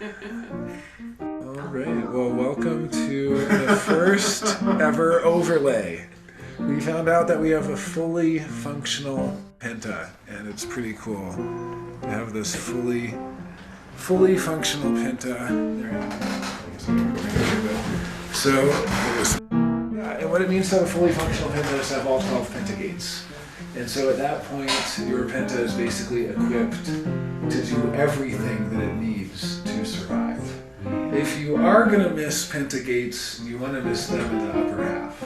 All right. Well, welcome to the first ever overlay. We found out that we have a fully functional Penta, and it's pretty cool. We have this fully functional Penta. So, and what it means to have a fully functional Penta is to have all 12 Penta gates. And so at that point, your Penta is basically equipped to do everything that it needs to survive. If you are going to miss Penta gates, you want to miss them in the upper half,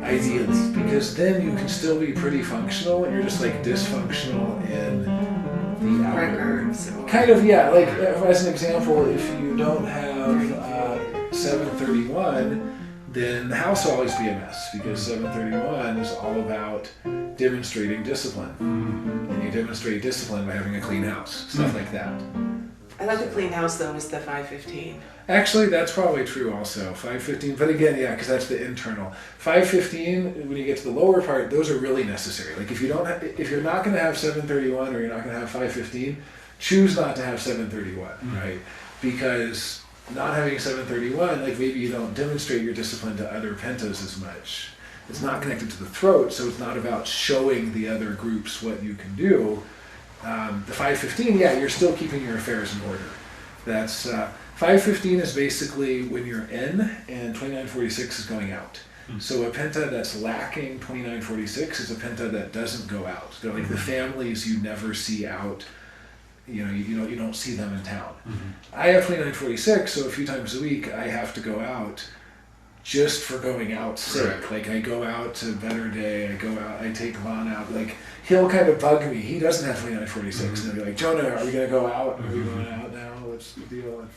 ideally, because then you can still be pretty functional and you're just like dysfunctional in the outer. Kind of, yeah, like as an example, if you don't have 731, then the house will always be a mess because 731 is all about demonstrating discipline. And you demonstrate discipline by having a clean house, stuff like that. I like the clean house though, is the 515. Actually, that's probably true also, 515. But again, yeah, because that's the internal. 515, when you get to the lower part, those are really necessary. Like if you're not going to have 731 or you're not going to have 515, choose not to have 731, right? Because not having 731, like maybe you don't demonstrate your discipline to other pentas as much. It's not connected to the throat, so it's not about showing the other groups what you can do. The 515, yeah, you're still keeping your affairs in order. That's 515 is basically when you're in and 2946 is going out. So a penta that's lacking 2946 is a penta that doesn't go out. They're like the families you never see out. You don't see them in town. I have 2946, so a few times a week I have to go out just for going out sick. Like I go out to Better Day, I go out, I take Vaughn out. Like he'll kind of bug me. He doesn't have 2946, and I'll be like, Jonah, are we gonna go out? Are we going out now? What's the deal? And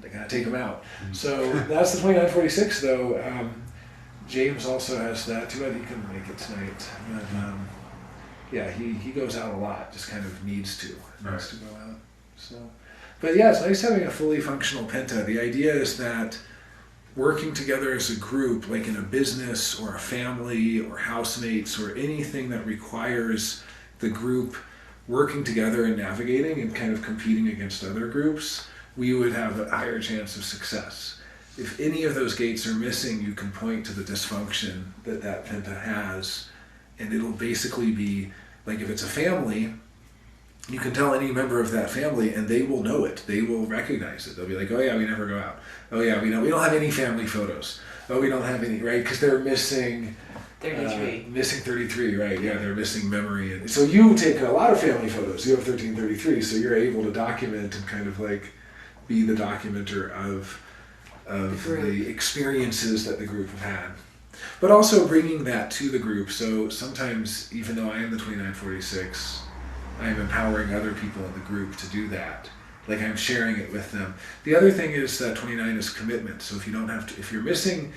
I gotta take him out. So that's the 2946 though. James also has that too. He couldn't make it tonight. But, yeah, he goes out a lot. Just kind of needs to go out. So, but yeah, it's nice having a fully functional penta. The idea is that working together as a group, like in a business or a family or housemates or anything that requires the group working together and navigating and kind of competing against other groups, we would have a higher chance of success. If any of those gates are missing, you can point to the dysfunction that penta has, and it'll basically be like if it's a family, you can tell any member of that family and they will know it. They will recognize it. They'll be like, oh yeah, we never go out. Oh yeah, we don't have any family photos. Oh, we don't have any, right? Because they're missing 33. Missing 33, right? Yeah, they're missing memory. And so you take a lot of family photos. You have 1333, so you're able to document and kind of like be the documenter of the experiences that the group have had. But also bringing that to the group. So sometimes, even though I am the 2946, I'm empowering other people in the group to do that. Like I'm sharing it with them. The other thing is that 29 is commitment. So if you're missing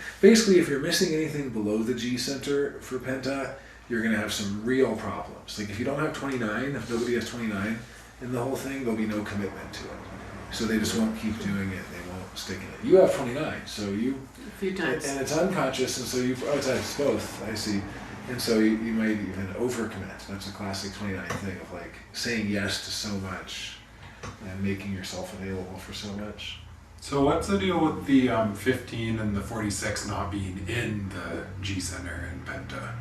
anything below the G center for Penta, you're going to have some real problems. Like if you don't have 29, if nobody has 29 in the whole thing, there'll be no commitment to it. So they just won't keep doing it. They won't stick in it. You have 29, so you... A few times. And it's unconscious, and so it's both, I see. And so you might even overcommit. That's a classic 29 thing of like saying yes to so much and making yourself available for so much. So what's the deal with the 15 and the 46 not being in the G center in Penta?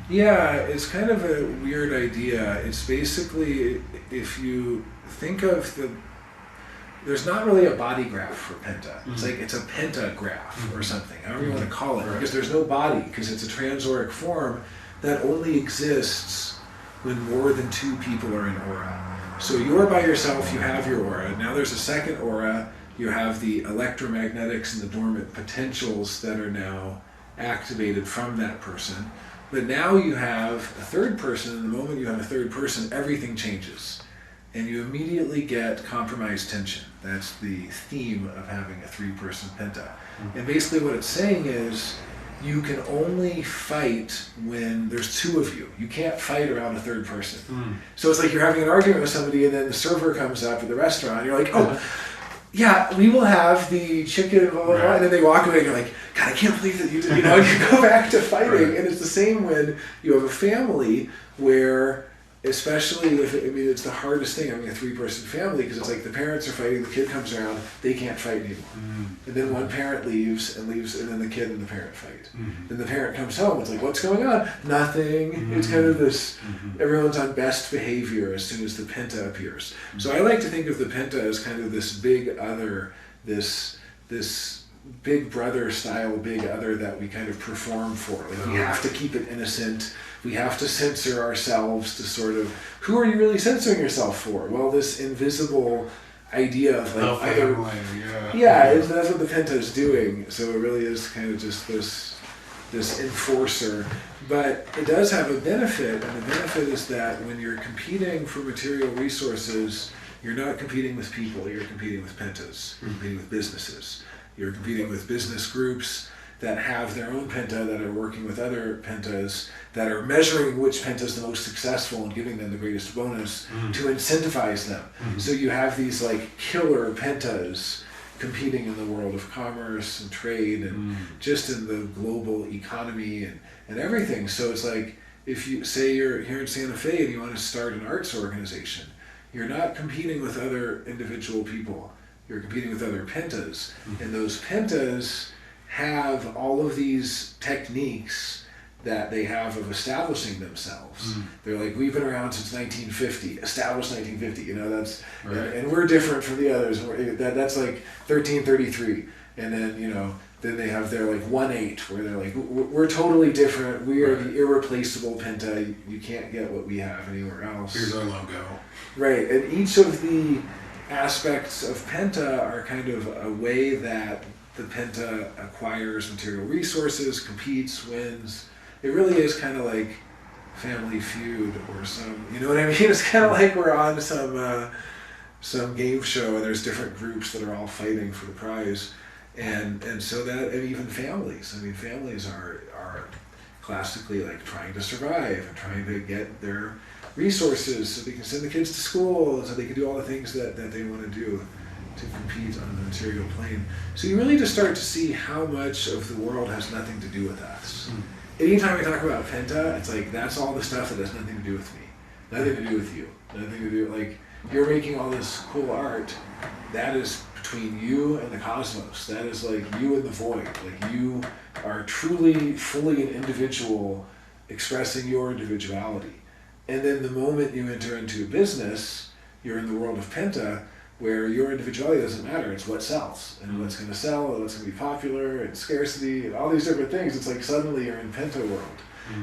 Yeah, it's kind of a weird idea. It's basically, if you think of there's not really a body graph for Penta. It's like it's a pentagraph or something, however you want to call it, because there's no body, because it's a transoric form that only exists when more than two people are in aura. So you're by yourself, you have your aura. Now there's a second aura, you have the electromagnetics and the dormant potentials that are now activated from that person. But now you have a third person, and the moment you have a third person, everything changes. And you immediately get compromised tension. That's the theme of having a three-person penta. And basically what it's saying is you can only fight when there's two of you. You can't fight around a third person. So it's like you're having an argument with somebody and then the server comes up at the restaurant and you're like, oh, yeah, we will have the chicken, blah, blah, blah. And then they walk away and you're like, God, I can't believe that you go back to fighting. And it's the same when you have a family where especially if, it's the hardest thing having a 3-person family, because it's like the parents are fighting, the kid comes around, they can't fight anymore. And then one parent leaves, and then the kid and the parent fight. Then the parent comes home, it's like, what's going on? Nothing. It's kind of this, everyone's on best behavior as soon as the Penta appears. So I like to think of the Penta as kind of this big other, this big brother style big other that we kind of perform for. Like, we have to keep it innocent. We have to censor ourselves to sort of, who are you really censoring yourself for? Well, this invisible idea of like other, that's what the Penta is doing. So it really is kind of just this enforcer. But it does have a benefit, and the benefit is that when you're competing for material resources, you're not competing with people, you're competing with Pentas. You're competing with businesses. You're competing with business groups that have their own Penta, that are working with other Pentas, that are measuring which Penta is the most successful and giving them the greatest bonus to incentivize them. So you have these like killer Pentas competing in the world of commerce and trade and just in the global economy and everything. So it's like, if you say you're here in Santa Fe and you want to start an arts organization, you're not competing with other individual people. You're competing with other Pentas. And those Pentas have all of these techniques that they have of establishing themselves. They're like, we've been around since 1950, established 1950, you know, that's, and we're different from the others. That's like 1333. And then, you know, then they have their like 1-8, where they're like, we're totally different. We are the irreplaceable Penta. You can't get what we have anywhere else. Here's our logo. Right, and each of the aspects of Penta are kind of a way that the Penta acquires material resources, competes, wins. It really is kind of like Family Feud or some, you know what I mean? It's kind of like we're on some game show and there's different groups that are all fighting for the prize. And so that, and even families. I mean, families are classically like trying to survive and trying to get their resources so they can send the kids to school, so they can do all the things that they want to do to compete on the material plane. So you really just start to see how much of the world has nothing to do with us. Anytime we talk about Penta, it's like, that's all the stuff that has nothing to do with me. Nothing to do with you. Nothing to do, like, you're making all this cool art. That is between you and the cosmos. That is like you and the void. Like, you are truly, fully an individual expressing your individuality. And then the moment you enter into business, you're in the world of Penta, where your individuality doesn't matter. It's what sells, and what's going to sell, and what's going to be popular, and scarcity, and all these different things. It's like suddenly you're in Penta world.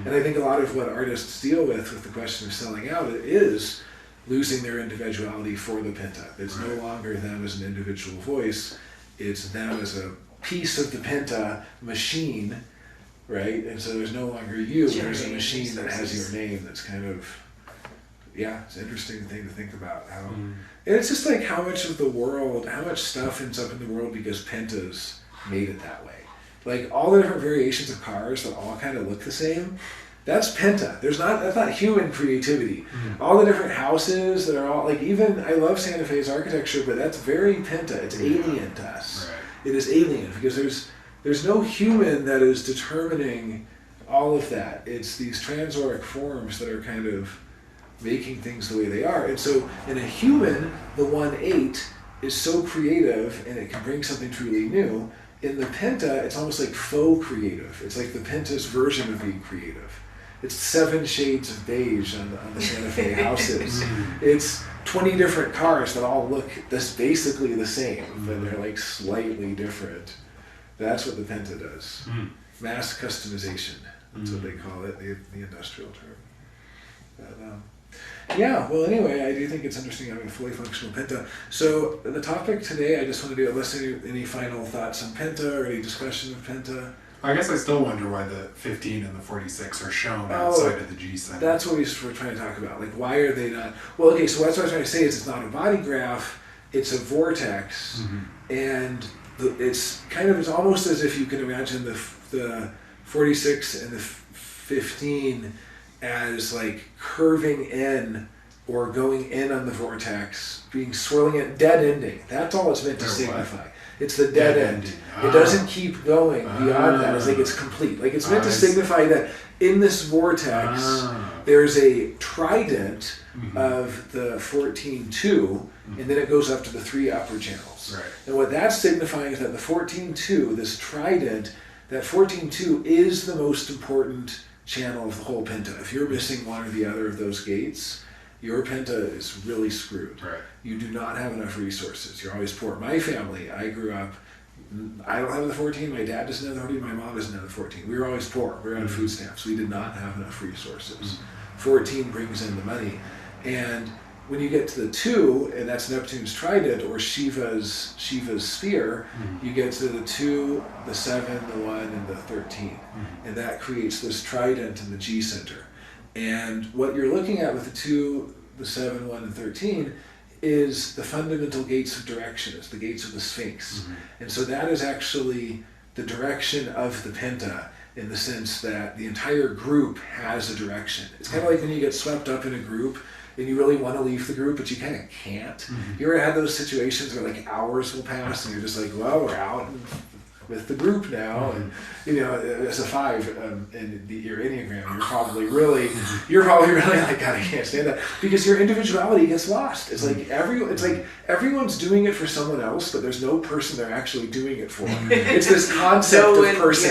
And I think a lot of what artists deal with the question of selling out, it is losing their individuality for the Penta. It's no longer them as an individual voice. It's them as a piece of the Penta machine, right? And so there's no longer you, there's a machine that has your name. That's kind of, it's an interesting thing to think about. How, and it's just like how much of the world, how much stuff ends up in the world because Pentas made it that way. Like all the different variations of cars that all kind of look the same, that's Penta. That's not human creativity. All the different houses that are all, like, even, I love Santa Fe's architecture, but that's very Penta. It's alien to us. Right. It is alien because there's no human that is determining all of that. It's these transauric forms that are kind of making things the way they are. And so in a human, the 1-8 is so creative and it can bring something truly new. In the Penta, it's almost like faux creative. It's like the Penta's version of being creative. It's 7 shades of beige on the Santa Fe houses. It's 20 different cars that all look basically the same, but they're like slightly different. That's what the Penta does. Mass customization. That's what they call it, the industrial term. But, well, anyway, I do think it's interesting having a fully functional Penta. So the topic today, I just want to do, unless any final thoughts on Penta or any discussion of Penta. I guess I still wonder why the 15 and the 46 are shown outside of the G center. That's what we're trying to talk about. Like, why are they not? Well, okay, so that's what I was trying to say is it's not a body graph, it's a vortex, and it's kind of, it's almost as if you can imagine the 46 and the 15 as like curving in or going in on the vortex, swirling it, dead ending. That's all it's meant to signify. It's the dead end. It doesn't keep going beyond that. It's like it's complete. Like it's meant to signify that in this vortex, there's a trident of the 14-2, and then it goes up to the 3 upper channels. Right. And what that's signifying is that the 14-2, this trident, that 14-2 is the most important channel of the whole Penta. If you're missing one or the other of those gates, your Penta is really screwed. Right. You do not have enough resources. You're always poor. My family, I grew up, I don't have the 14, my dad doesn't have the 14, my mom doesn't have the 14. We were always poor. We were on food stamps. We did not have enough resources. 14 brings in the money. And when you get to the 2, and that's Neptune's trident, or Shiva's sphere, you get to the 2, the 7, the 1, and the 13. And that creates this trident in the G center. And what you're looking at with the 2, the 7, 1, and 13 is the fundamental gates of direction. It's the gates of the Sphinx. And so that is actually the direction of the Penta, in the sense that the entire group has a direction. It's kind of like when you get swept up in a group and you really want to leave the group, but you kind of can't. You ever had those situations where like hours will pass and you're just like, well, we're out with the group now, and as a 5 in your Enneagram, you're probably really like, God, I can't stand that, because your individuality gets lost. It's like everyone's doing it for someone else, but there's no person they're actually doing it for. It's this concept of person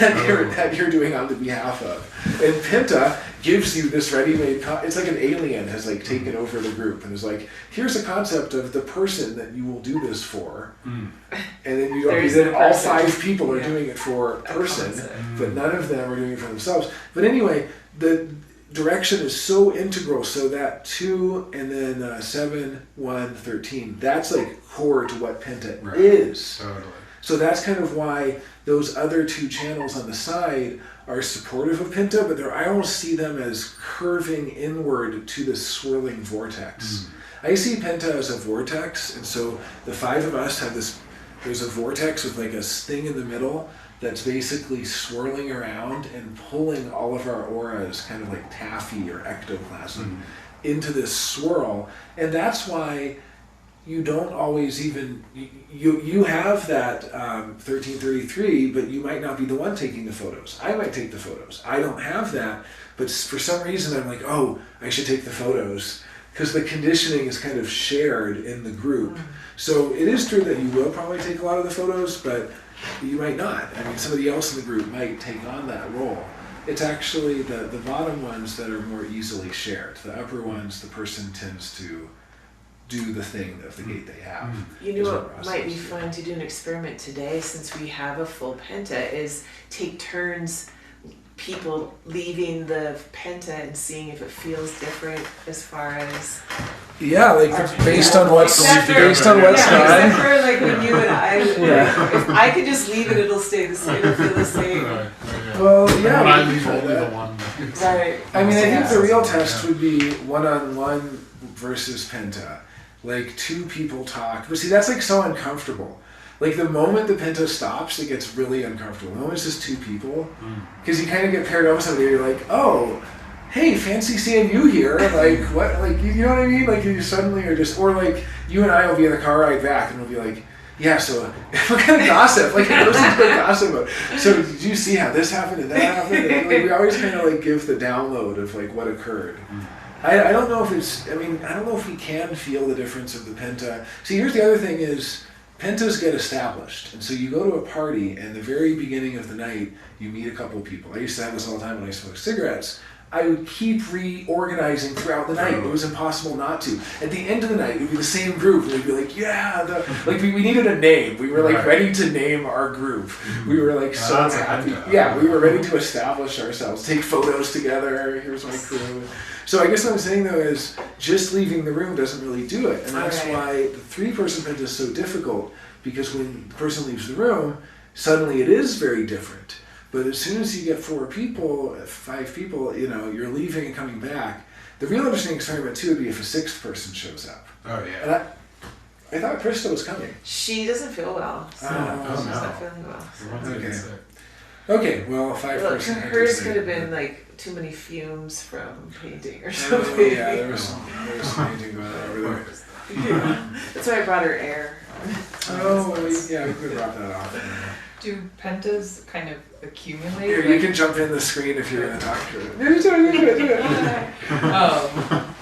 that you're doing on the behalf of. And Penta gives you this ready-made, it's like an alien has like taken over the group and is like, here's a concept of the person that you will do this for. And then you don't, then all 5 people are doing it for a person, but none of them are doing it for themselves. But anyway, the direction is so integral, so that 2 and then 7, 1, 13, that's like core to what Penta is. Totally. So that's kind of why those other 2 channels on the side are supportive of Penta, but I almost see them as curving inward to this swirling vortex. I see Penta as a vortex, and so the 5 of us have this, there's a vortex with like a thing in the middle that's basically swirling around and pulling all of our auras, kind of like taffy or ectoplasm, into this swirl. And that's why you don't always even, you have that 1333, but you might not be the one taking the photos. I might take the photos. I don't have that, but for some reason I'm like, oh, I should take the photos, because the conditioning is kind of shared in the group. So it is true that you will probably take a lot of the photos, but you might not. I mean, somebody else in the group might take on that role. It's actually the bottom ones that are more easily shared. The upper ones, the person tends to do the thing of the gate they have. You know what might be fun to do an experiment today, since we have a full Penta, is take turns, people leaving the Penta and seeing if it feels different as far as... Yeah, like based on what's Except for- gone. except for like when you and I, like, if I could just leave it, it'll stay the same, it'll feel the same. Well, yeah, When I we leave can only try the that. one. Right. I mean, I think the real Yeah. test would be one-on-one versus Penta. Like 2 people talk, but see, that's like so uncomfortable. Like the moment the Penta stops, it gets really uncomfortable. The moment it's just 2 people, because you kind of get paired up with somebody. You're like, oh, hey, fancy seeing you here. Like what? Like you know what I mean? Like you suddenly are just, or like you and I will be in the car ride back, and we'll be like, yeah, so we're gonna gossip. Like it goes into a gossip mode. So did you see how this happened and that happened? And, like, we always kind of like give the download of like what occurred. I don't know if it's, I don't know if we can feel the difference of the Penta. See, here's the other thing is, Pentas get established. And so you go to a party, and the very beginning of the night, you meet a couple of people. I used to have this all the time when I smoked cigarettes. I would keep reorganizing throughout the night. It was impossible not to. At the end of the night, it would be the same group, and we'd be like, yeah, we needed a name. We were like ready to name our group. We were like so happy. Yeah, we were ready to establish ourselves, take photos together, here's my crew. So I guess what I'm saying though is just leaving the room doesn't really do it. And that's why the 3-person Penta is so difficult, because when the person leaves the room, suddenly it is very different. But as soon as you get 4 people, 5 people, you're leaving and coming back. The real interesting experiment too would be if a 6th person shows up. Oh yeah. And I thought Krista was coming. She doesn't feel well, so she's not feeling well. Okay. Okay, well, 5-person. Hers could have been like too many fumes from painting or something. Oh yeah, there was some painting going on over there. Yeah. That's why I brought her air. Oh, yeah, we could have brought that off. Do pentas kind of accumulate? Here, you can jump in the screen if you're going to talk to it. You do it.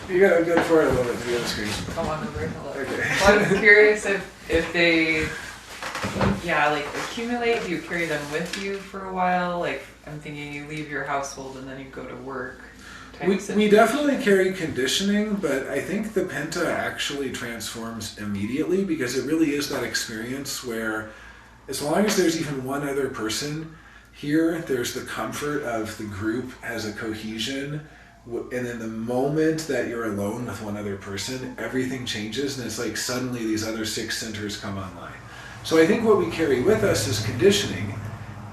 You got to go for it a little bit to be on the screen. Come on over. Hello. Okay. Well, I'm curious if they, like accumulate. Do you carry them with you for a while? Like I'm thinking, you leave your household and then you go to work. We definitely carry conditioning, but I think the Penta actually transforms immediately because it really is that experience where as long as there's even one other person here, there's the comfort of the group has a cohesion, and then the moment that you're alone with one other person, everything changes, and it's like suddenly these other 6 centers come online. So I think what we carry with us is conditioning.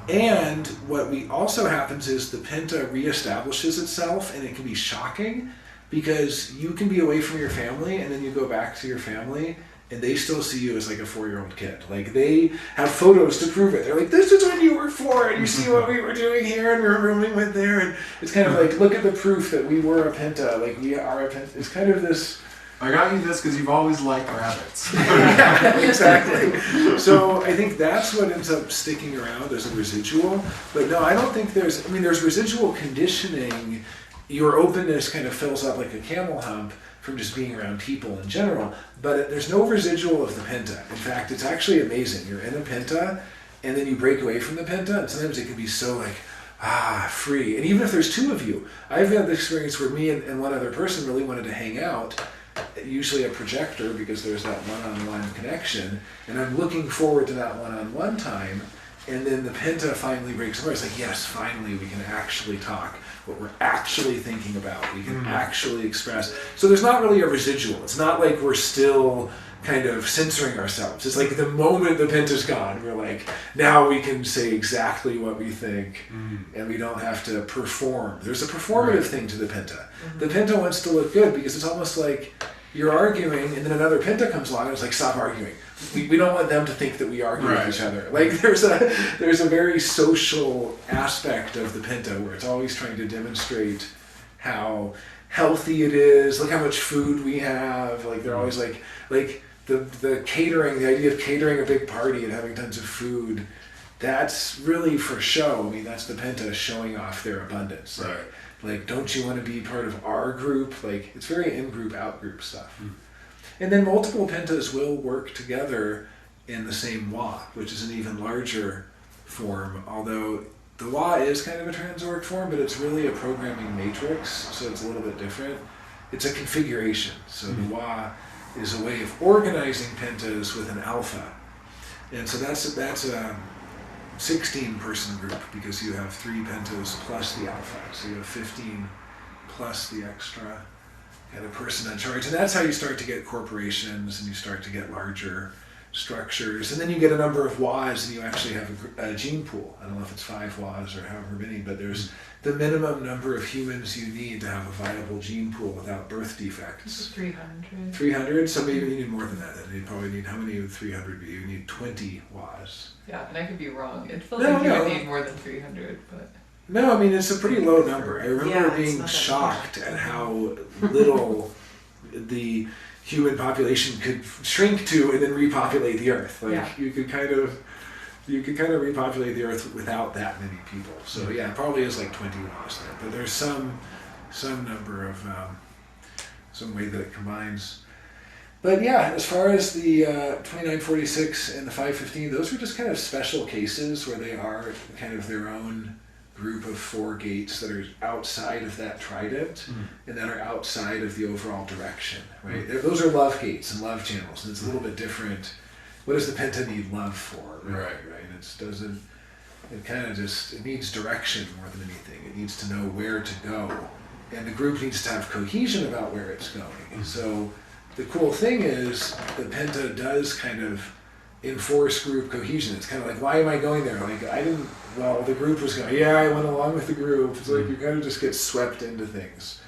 And what we also happens is the Penta reestablishes itself, and it can be shocking because you can be away from your family and then you go back to your family and they still see you as like a 4-year-old kid. Like they have photos to prove it. They're like, this is when you were 4 and you see what we were doing here and our rooming went there. And it's kind of like, look at the proof that we were a Penta. Like we are a Penta. It's kind of this... I got you this because you've always liked rabbits. Yeah, exactly. So I think that's what ends up sticking around as a residual. But no, I don't think there's residual conditioning. Your openness kind of fills up like a camel hump from just being around people in general. But there's no residual of the Penta. In fact, it's actually amazing. You're in a Penta and then you break away from the Penta, and sometimes it can be so like, free. And even if there's 2 of you, I've had the experience where me and one other person really wanted to hang out, usually a projector because there's that one-on-one connection, and I'm looking forward to that one-on-one time, and then the Penta finally breaks apart. It's like, yes, finally we can actually talk what we're actually thinking about. We can actually express. So there's not really a residual. It's not like we're still kind of censoring ourselves. It's like the moment the Penta's gone, we're like, now we can say exactly what we think, and we don't have to perform. There's a performative thing to the Penta. The Penta wants to look good because it's almost like you're arguing and then another Penta comes along and it's like, stop arguing. We don't want them to think that we argue with each other. Like there's a very social aspect of the Penta where it's always trying to demonstrate how healthy it is. Look how much food we have. Like they're always like the catering, the idea of catering a big party and having tons of food, that's really for show. I mean, that's the Penta showing off their abundance. Like, don't you want to be part of our group? Like, it's very in-group, out-group stuff. And then multiple Pentas will work together in the same Wa, which is an even larger form, although the Wa is kind of a transoric form, but it's really a programming matrix, so it's a little bit different. It's a configuration. So the Wa is a way of organizing Pentas with an alpha. And so that's a 16-person group because you have 3 Pentas plus the alpha. So you have 15 plus the extra kind of person in charge. And that's how you start to get corporations and you start to get larger structures. And then you get a number of WAs and you actually have a gene pool. I don't know if it's 5 WAs or however many, but there's the minimum number of humans you need to have a viable gene pool without birth defects. 300. 300? So maybe you need more than that. Then you probably need, how many would 300 be? You need 20 WAs. Yeah, and I could be wrong. It feels like you would need more than 300, but... No, I mean, it's a pretty low number. I remember being shocked at how little the human population could shrink to and then repopulate the earth. Like you could kind of repopulate the earth without that many people. So yeah, it probably is like 20 WAs there. But there's some number of some way that it combines. But yeah, as far as the 2946 and the 515, those were just kind of special cases where they are kind of their own group of 4 gates that are outside of that trident and that are outside of the overall direction, right? Those are love gates and love channels, and it's a little bit different. What does the Penta need love for? Right. It needs direction more than anything. It needs to know where to go. And the group needs to have cohesion about where it's going. So the cool thing is the Penta does kind of enforce group cohesion. It's kind of like, why am I going there? Like, the group was going, I went along with the group. It's like you kind of just get swept into things.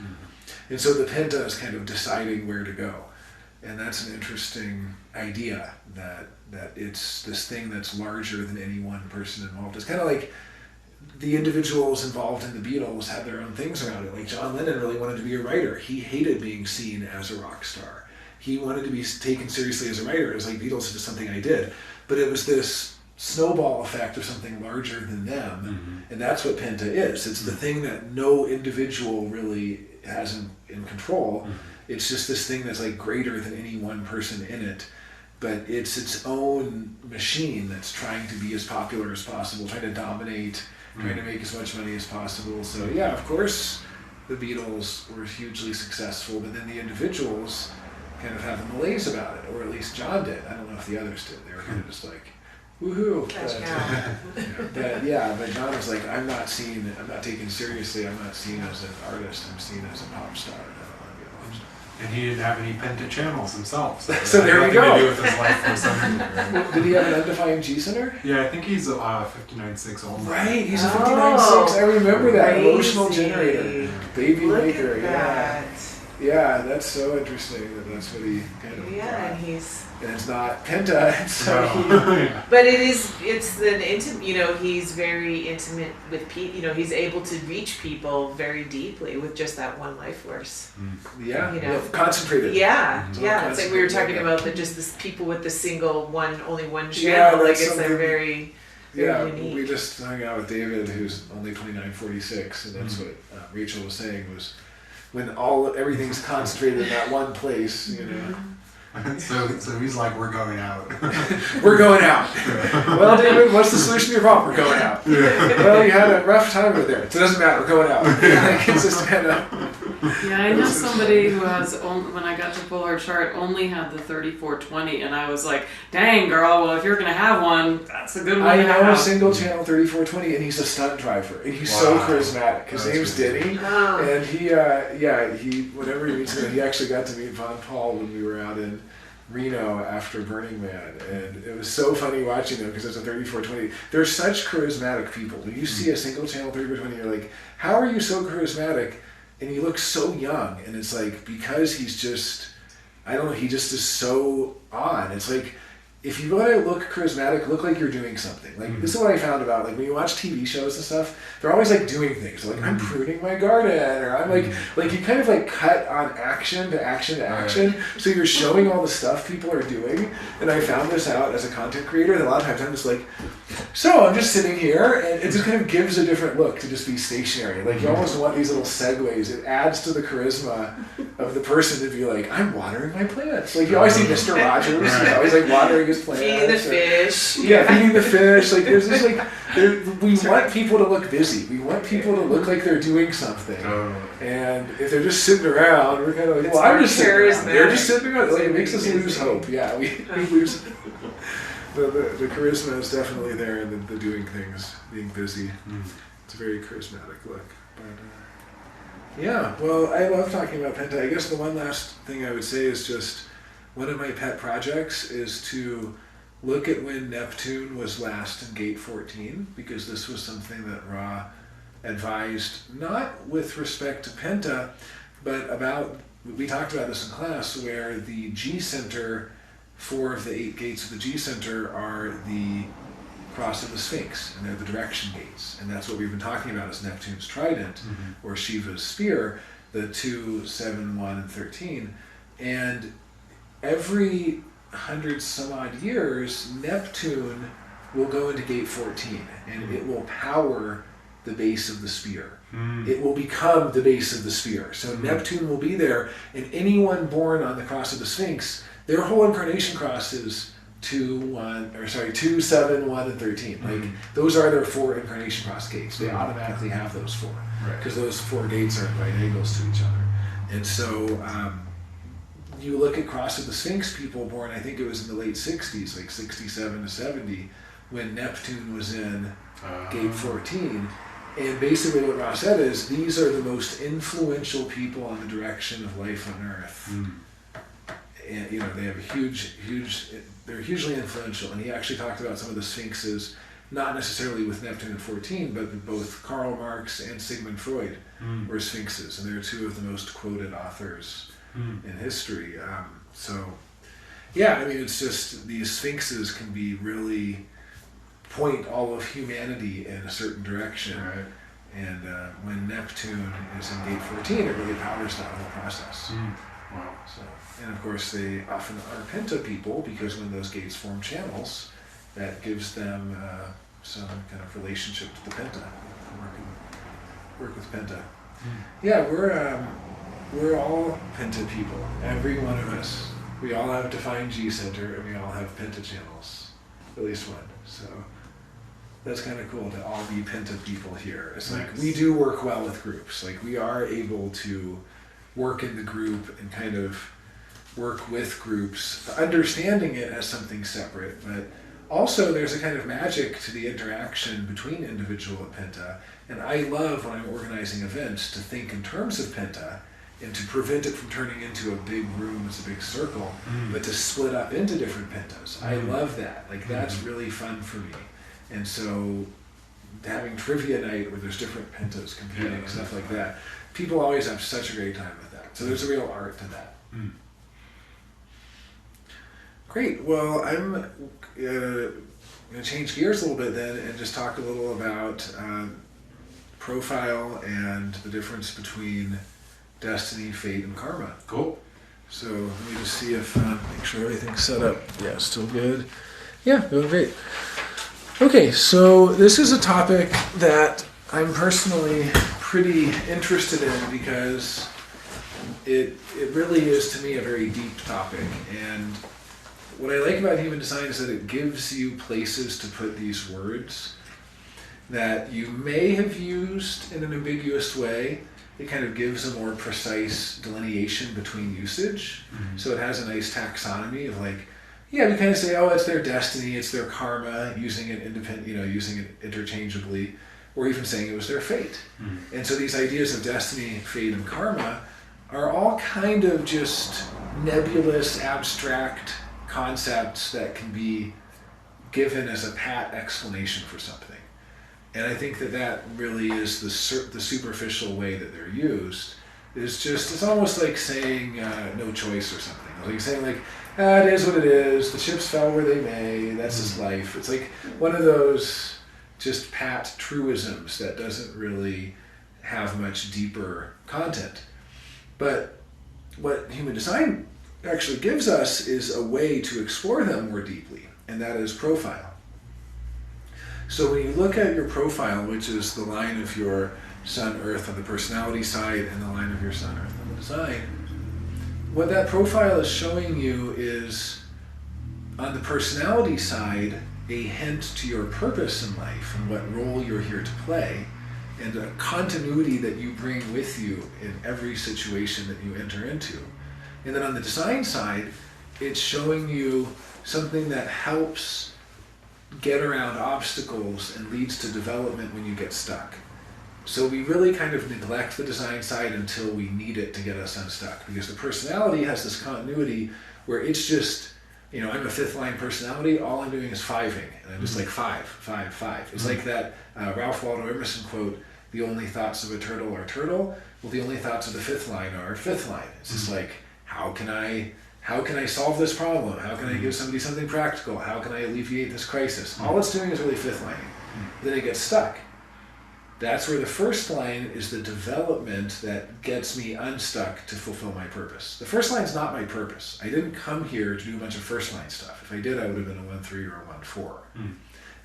And so the Penta is kind of deciding where to go. And that's an interesting idea that it's this thing that's larger than any one person involved. It's kind of like the individuals involved in the Beatles had their own things around it. Like John Lennon really wanted to be a writer. He hated being seen as a rock star. He wanted to be taken seriously as a writer. It was like, Beatles is just something I did. But it was this snowball effect of something larger than them, and that's what Penta is. It's the thing that no individual really has in control. It's just this thing that's like greater than any one person in it, but it's its own machine that's trying to be as popular as possible, trying to dominate, trying to make as much money as possible. So yeah, of course the Beatles were hugely successful, but then the individuals kind of have a malaise about it, or at least John did. I don't know if the others did. They were kind of just like, woohoo. But John was like, I'm not taken seriously, I'm not seen as an artist, I'm seen as a pop star. I don't want to be a pop star. And he didn't have any Penta channels himself. So there we go. Nothing to do with his life for some reason, right? Did he have an undefined G center? Yeah, I think he's 59.6 only. Right, he's a 59.6. I remember that. Crazy. Emotional generator. Baby Look maker. at Yeah. that. Yeah, that's so interesting that that's what he kind of Yeah, brought. and he's. And it's not Penta, and so Yeah. But it's an intimate, he's very intimate with people, he's able to reach people very deeply with just that one life force. yeah, concentrated. Yeah, Mhm. yeah, it's like we were talking Yeah. about just this people with the only one channel, Yeah, like that's it's like something- very Yeah, unique. we just hung out with David, who's only 29.46, and that's what Rachel was saying was when everything's concentrated in that one place, So he's like, we're going out. We're going out. Well, David, what's the solution to your problem? We're going out. Well, you had a rough time over there. So it doesn't matter. We're going out. Like, it's just kind of. Yeah, I know somebody who when I got to pull her chart, only had the 3420, and I was like, dang, girl, well, if you're going to have one, that's a good one I to know a have. single channel 3420, and he's a stunt driver, and he's so Wow. charismatic. His That's name's really Denny, Oh. and he whenever he meets him, he actually got to meet Von Paul when we were out in Reno after Burning Man, and it was so funny watching them because it's a 3420. They're such charismatic people. When you see a single channel 3420, you're like, how are you so charismatic? And he looks so young, and it's like because he's just, I don't know, he just is so on. It's like if you want to look charismatic, look like you're doing something. Like this is what I found about like when you watch TV shows and stuff, they're always like doing things. Like I'm pruning my garden, or I'm like you kind of like cut on action to action to action. So you're showing all the stuff people are doing. And I found this out as a content creator, and a lot of times I'm just like, so I'm just sitting here, and it just kind of gives a different look to just be stationary. Like you almost want these little segues. It adds to the charisma of the person to be like, I'm watering my plants. Like you always see Mr. Rogers, he's always like watering his plants. Feeding the or- fish. Yeah, feeding the fish. Like there's this like, we want people to look busy. We want people to look like they're doing something. And if they're just sitting around, we're kind of like, It's well, I'm more just sitting around. They're charismatic. just sitting around. Like, it makes us Busy. lose hope. Yeah, we lose. The charisma is definitely there, and the doing things, being busy. It's a very charismatic look. But yeah, well, I love talking about Penta. I guess the one last thing I would say is just one of my pet projects is to look at when Neptune was last in gate 14, because this was something that Ra advised, not with respect to Penta, but about, we talked about this in class, where the G center, 4 of the 8 gates of the G center are the cross of the Sphinx, and they're the direction gates. And that's what we've been talking about as Neptune's trident, or Shiva's spear, the 2, 7, 1, and 13. And every 100 some odd years, Neptune will go into gate 14, and it will power the base of the spear. It will become the base of the spear. So Neptune will be there, and anyone born on the cross of the Sphinx, their whole incarnation cross is 2, 7, 1, and 13. Like those are their 4 incarnation cross gates. They automatically have those 4 because those 4 gates are at right angles to each other. And so you look at cross of the Sphinx people born, I think it was in the late 60s, like 67 to 70, when Neptune was in gate 14. And basically what Ross said is these are the most influential people on the direction of life on Earth. And they have they're hugely influential. And he actually talked about some of the Sphinxes, not necessarily with Neptune and 14, but with both Karl Marx and Sigmund Freud were Sphinxes. And they're 2 of the most quoted authors in history. It's just these Sphinxes can be really point all of humanity in a certain direction. Right. And when Neptune is in gate 14, it really powers that whole process. Wow. So, and of course, they often are Penta people because when those gates form channels, that gives them some kind of relationship to the Penta. Work with Penta. Yeah, we're all Penta people. Every one of us. We all have a defined G center, and we all have Penta channels, at least one. So that's kind of cool to all be Penta people here. It's like we do work well with groups. Like we are able to work in the group and kind of work with groups, understanding it as something separate, but also there's a kind of magic to the interaction between individual and Penta. And I love when I'm organizing events to think in terms of Penta and to prevent it from turning into a big room as a big circle, but to split up into different Pentas. I love that. Like that's really fun for me. And so having trivia night where there's different Pentas competing, stuff like that, people always have such a great time with that. So there's a real art to that. Great. Well, I'm going to change gears a little bit then and just talk a little about profile and the difference between destiny, fate, and karma. Cool. So let me just see if, make sure everything's set up. Yeah, still good. Yeah, doing great. Okay, so this is a topic that I'm personally pretty interested in because it really is to me a very deep topic. And what I like about human design is that it gives you places to put these words that you may have used in an ambiguous way. It kind of gives a more precise delineation between usage. So it has a nice taxonomy of like, yeah, we kind of say, oh, it's their destiny, it's their karma, using it using it interchangeably, or even saying it was their fate. And so these ideas of destiny, fate, and karma are all kind of just nebulous, abstract concepts that can be given as a pat explanation for something. And I think that really is the superficial way that they're used. It's almost like saying no choice or something. Like saying like, it is what it is, the chips fell where they may, that's just life. It's like one of those just pat truisms that doesn't really have much deeper content. But what human design actually gives us is a way to explore them more deeply, and that is profile. So when you look at your profile, which is the line of your Sun, Earth on the personality side and the line of your Sun, Earth on the design, what that profile is showing you is, on the personality side, a hint to your purpose in life and what role you're here to play, and a continuity that you bring with you in every situation that you enter into. And then on the design side, it's showing you something that helps get around obstacles and leads to development when you get stuck. So we really kind of neglect the design side until we need it to get us unstuck, because the personality has this continuity where it's just, I'm a fifth line personality, all I'm doing is fiving, and I'm just like 5, 5, 5. It's like that Ralph Waldo Emerson quote, the only thoughts of a turtle are turtle, well the only thoughts of the fifth line are fifth line. It's just like, how can I solve this problem? How can I give somebody something practical? How can I alleviate this crisis? All it's doing is really fifth lining. Then it gets stuck. That's where the first line is the development that gets me unstuck to fulfill my purpose. The first line is not my purpose. I didn't come here to do a bunch of first line stuff. If I did, I would have been a 1-3 or a 1-4.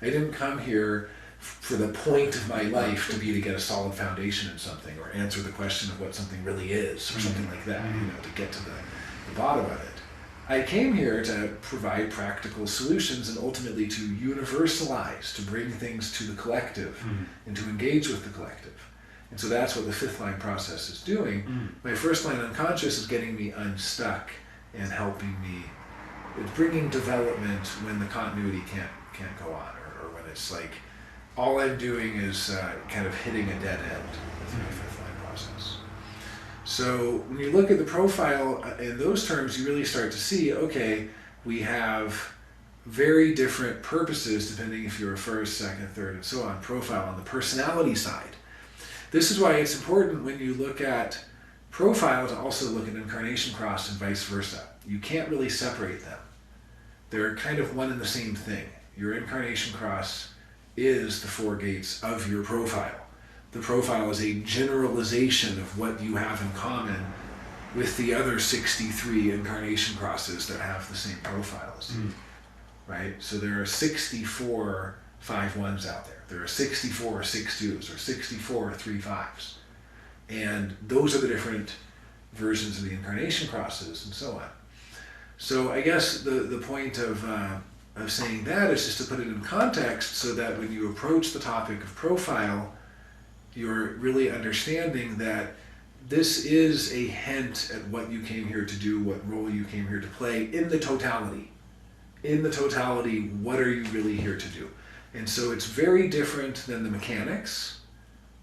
I didn't come here for the point of my life to be to get a solid foundation in something, or answer the question of what something really is, or something like that, to get to the bottom of it. I came here to provide practical solutions and ultimately to universalize, to bring things to the collective and to engage with the collective. And so that's what the fifth line process is doing. My first line unconscious is getting me unstuck and helping me, it's bringing development when the continuity can't go on, or when it's like all I'm doing is kind of hitting a dead end with my fifth line process. So when you look at the profile in those terms, you really start to see, okay, we have very different purposes depending if you're a first, second, third, and so on, profile on the personality side. This is why it's important when you look at profile to also look at incarnation cross and vice versa. You can't really separate them. They're kind of one and the same thing. Your incarnation cross is the 4 gates of your profile. The profile is a generalization of what you have in common with the other 63 incarnation crosses that have the same profiles. right? So there are 64 5-1s out there. There are 64 6-2s or 64 3-5s. And those are the different versions of the incarnation crosses and so on. So I guess the point of saying that is just to put it in context so that when you approach the topic of profile, you're really understanding that this is a hint at what you came here to do, what role you came here to play in the totality. In the totality, what are you really here to do? And so it's very different than the mechanics.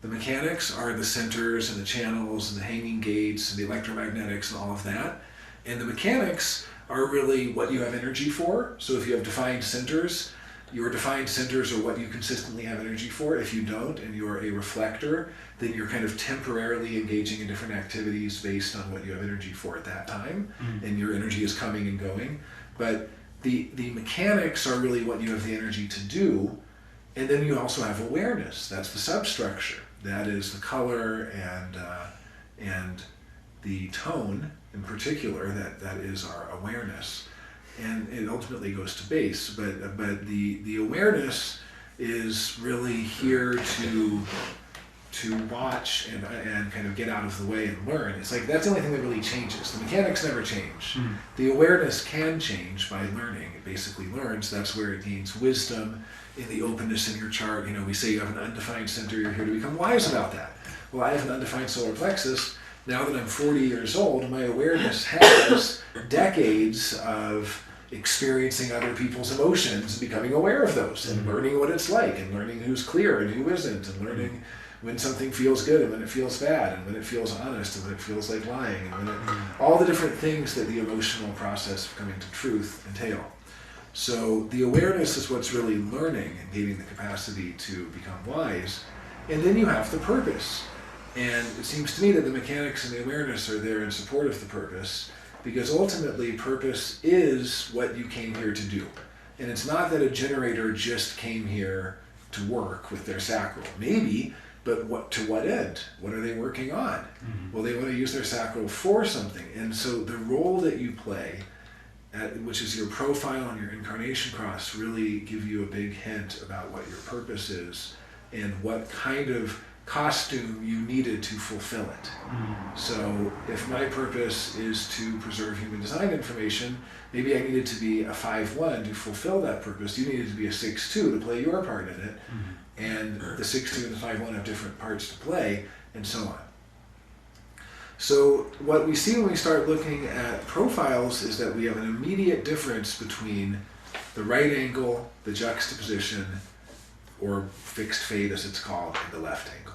The mechanics are the centers and the channels and the hanging gates and the electromagnetics and all of that. And the mechanics are really what you have energy for. So if you have defined centers, your defined centers are what you consistently have energy for. If you don't and you're a reflector, then you're kind of temporarily engaging in different activities based on what you have energy for at that time. And your energy is coming and going. But the mechanics are really what you have the energy to do. And then you also have awareness. That's the substructure. That is the color and the tone in particular. That is our awareness. And it ultimately goes to base. But the awareness is really here to watch and kind of get out of the way and learn. It's like that's the only thing that really changes. The mechanics never change. The awareness can change by learning. It basically learns. That's where it gains wisdom in the openness in your chart. You know, we say you have an undefined center, you're here to become wise about that. Well, I have an undefined solar plexus. Now that I'm 40 years old, my awareness has decades of experiencing other people's emotions and becoming aware of those and learning what it's like and learning who's clear and who isn't and learning when something feels good and when it feels bad and when it feels honest and when it feels like lying and when all the different things that the emotional process of coming to truth entail. So the awareness is what's really learning and gaining the capacity to become wise. And then you have the purpose. And it seems to me that the mechanics and the awareness are there in support of the purpose, because ultimately purpose is what you came here to do. And it's not that a generator just came here to work with their sacral. Maybe, but to what end? What are they working on? Well, they want to use their sacral for something. And so the role that you play, which is your profile and your incarnation cross, really give you a big hint about what your purpose is and what kind of costume you needed to fulfill it. So if my purpose is to preserve human design information, maybe I needed to be a 5-1 to fulfill that purpose. You needed to be a 6-2 to play your part in it. And the 6-2 and the 5-1 have different parts to play, and so on. So what we see when we start looking at profiles is that we have an immediate difference between the right angle, the juxtaposition, or fixed fade as it's called, and the left angle.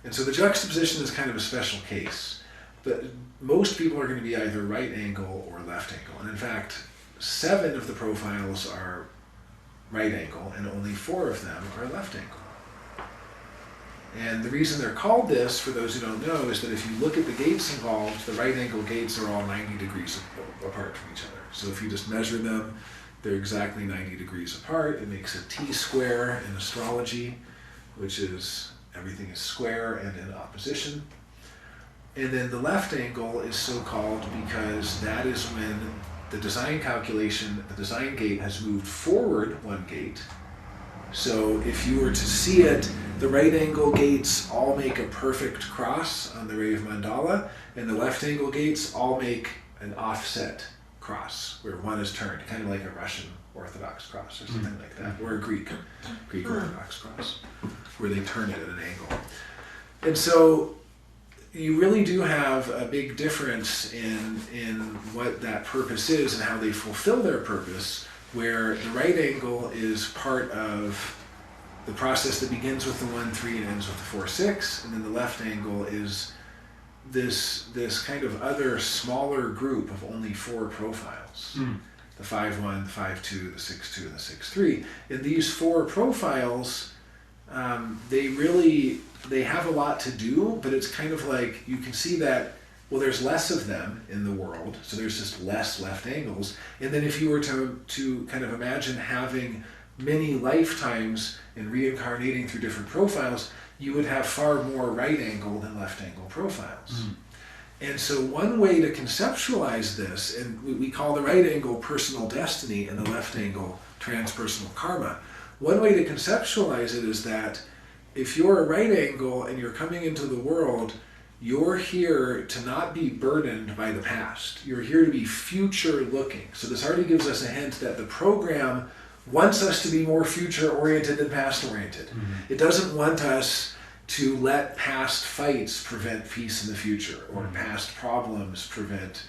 And so the juxtaposition is kind of a special case. But most people are going to be either right angle or left angle. And in fact, 7 of the profiles are right angle and only 4 of them are left angle. And the reason they're called this, for those who don't know, is that if you look at the gates involved, the right angle gates are all 90 degrees apart from each other. So if you just measure them, they're exactly 90 degrees apart. It makes a T-square in astrology, which is everything is square and in opposition. And then the left angle is so called because that is when the design calculation, the design gate has moved forward 1 gate. So if you were to see it, the right angle gates all make a perfect cross on the ray of mandala, and the left angle gates all make an offset cross, where one is turned, kind of like a Russian Orthodox cross or something like that, or a Greek Orthodox cross, where they turn it at an angle. And so you really do have a big difference in what that purpose is and how they fulfill their purpose, where the right angle is part of the process that begins with the 1-3 and ends with the 4-6, and then the left angle is this kind of other smaller group of only 4 profiles. The 5-1, the 5-2, the 6-2, and the 6-3. And these 4 profiles, they have a lot to do, but it's kind of like you can see that, well, there's less of them in the world, so there's just less left angles. And then if you were to kind of imagine having many lifetimes and reincarnating through different profiles, you would have far more right angle than left angle profiles. And so one way to conceptualize this, and we call the right angle personal destiny and the left angle transpersonal karma. One way to conceptualize it is that if you're a right angle and you're coming into the world, you're here to not be burdened by the past. You're here to be future looking. So this already gives us a hint that the program wants us to be more future oriented than past oriented. It doesn't want us to let past fights prevent peace in the future, or past problems prevent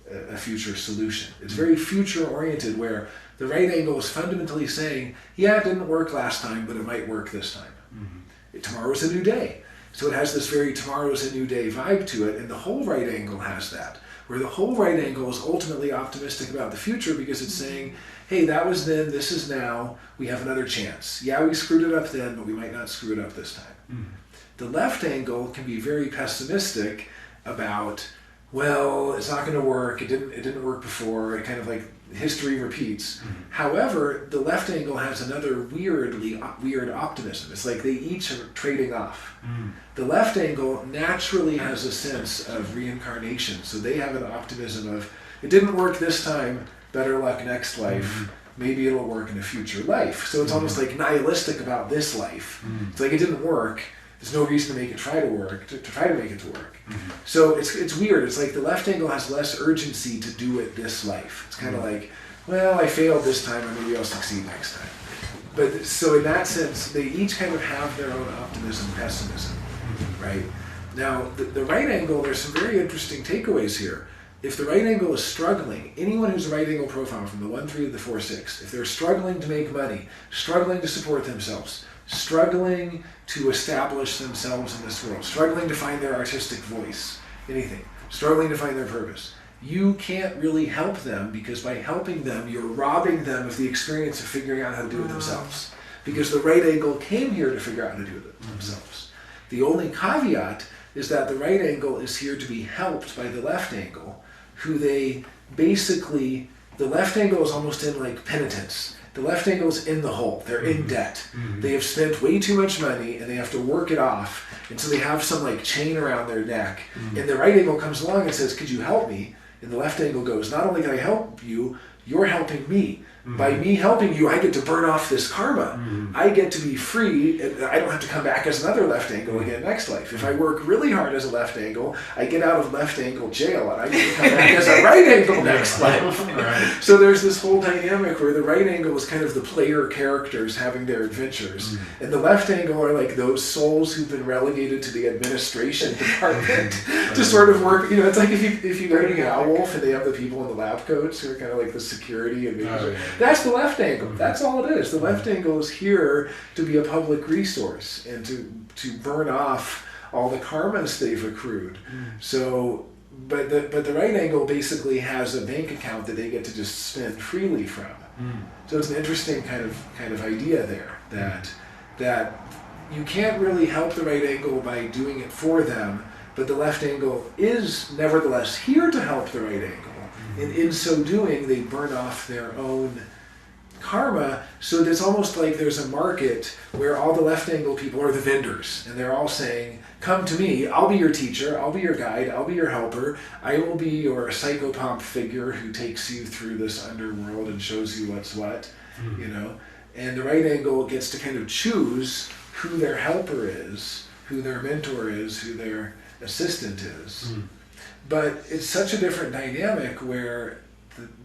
a future solution. It's very future oriented, where the right angle is fundamentally saying, yeah, it didn't work last time, but it might work this time. Tomorrow's a new day. So it has this very tomorrow's a new day vibe to it, and the whole right angle has that, where the whole right angle is ultimately optimistic about the future because it's saying, hey, that was then, this is now, we have another chance. Yeah, we screwed it up then, but we might not screw it up this time. The left angle can be very pessimistic about, well, it's not going to work, it didn't work before, it kind of like history repeats. However, the left angle has another weird optimism. It's like they each are trading off. The left angle naturally has a sense of reincarnation, so they have an optimism of, it didn't work this time, better luck next life, maybe it'll work in a future life. So it's almost like nihilistic about this life. It's like it didn't work, there's no reason to make it try to work, to try to make it to work. So it's weird. It's like the left angle has less urgency to do it this life. It's kind of like, well, I failed this time, or maybe I'll succeed next time. But so in that sense, they each kind of have their own optimism, pessimism, right? Now, the right angle, there's some very interesting takeaways here. If the right angle is struggling, anyone who's a right angle profile from the 1-3 to the 4-6, if they're struggling to make money, struggling to support themselves, struggling to establish themselves in this world, struggling to find their artistic voice, anything, struggling to find their purpose, you can't really help them, because by helping them, you're robbing them of the experience of figuring out how to do it themselves. Because the right angle came here to figure out how to do it themselves. The only caveat is that the right angle is here to be helped by the left angle, who they basically, the left angle is almost in like penitence. The left angle is in the hole. They're in debt. They have spent way too much money and they have to work it off. And so they have some like chain around their neck. And the right angle comes along and says, could you help me? And the left angle goes, not only can I help you, you're helping me. By me helping you, I get to burn off this karma. I get to be free, and I don't have to come back as another left angle again next life. If I work really hard as a left angle, I get out of left angle jail, and I get to come back as a right angle next life. So there's this whole dynamic where the right angle is kind of the player characters having their adventures, and the left angle are like those souls who've been relegated to the administration department to sort of work. You know, it's like if you go to Owl Wolf and they have the people in the lab coats who are kind of like the security and making sure. That's the left angle. That's all it is. The left angle is here to be a public resource and to burn off all the karmas they've accrued. So, but the right angle basically has a bank account that they get to just spend freely from. So it's an interesting kind of idea there that you can't really help the right angle by doing it for them, but the left angle is nevertheless here to help the right angle. And in so doing, they burn off their own karma, so it's almost like there's a market where all the left angle people are the vendors, and they're all saying, come to me, I'll be your teacher, I'll be your guide, I'll be your helper, I will be your psychopomp figure who takes you through this underworld and shows you what's what, you know. And the right angle gets to kind of choose who their helper is, who their mentor is, who their assistant is. But it's such a different dynamic where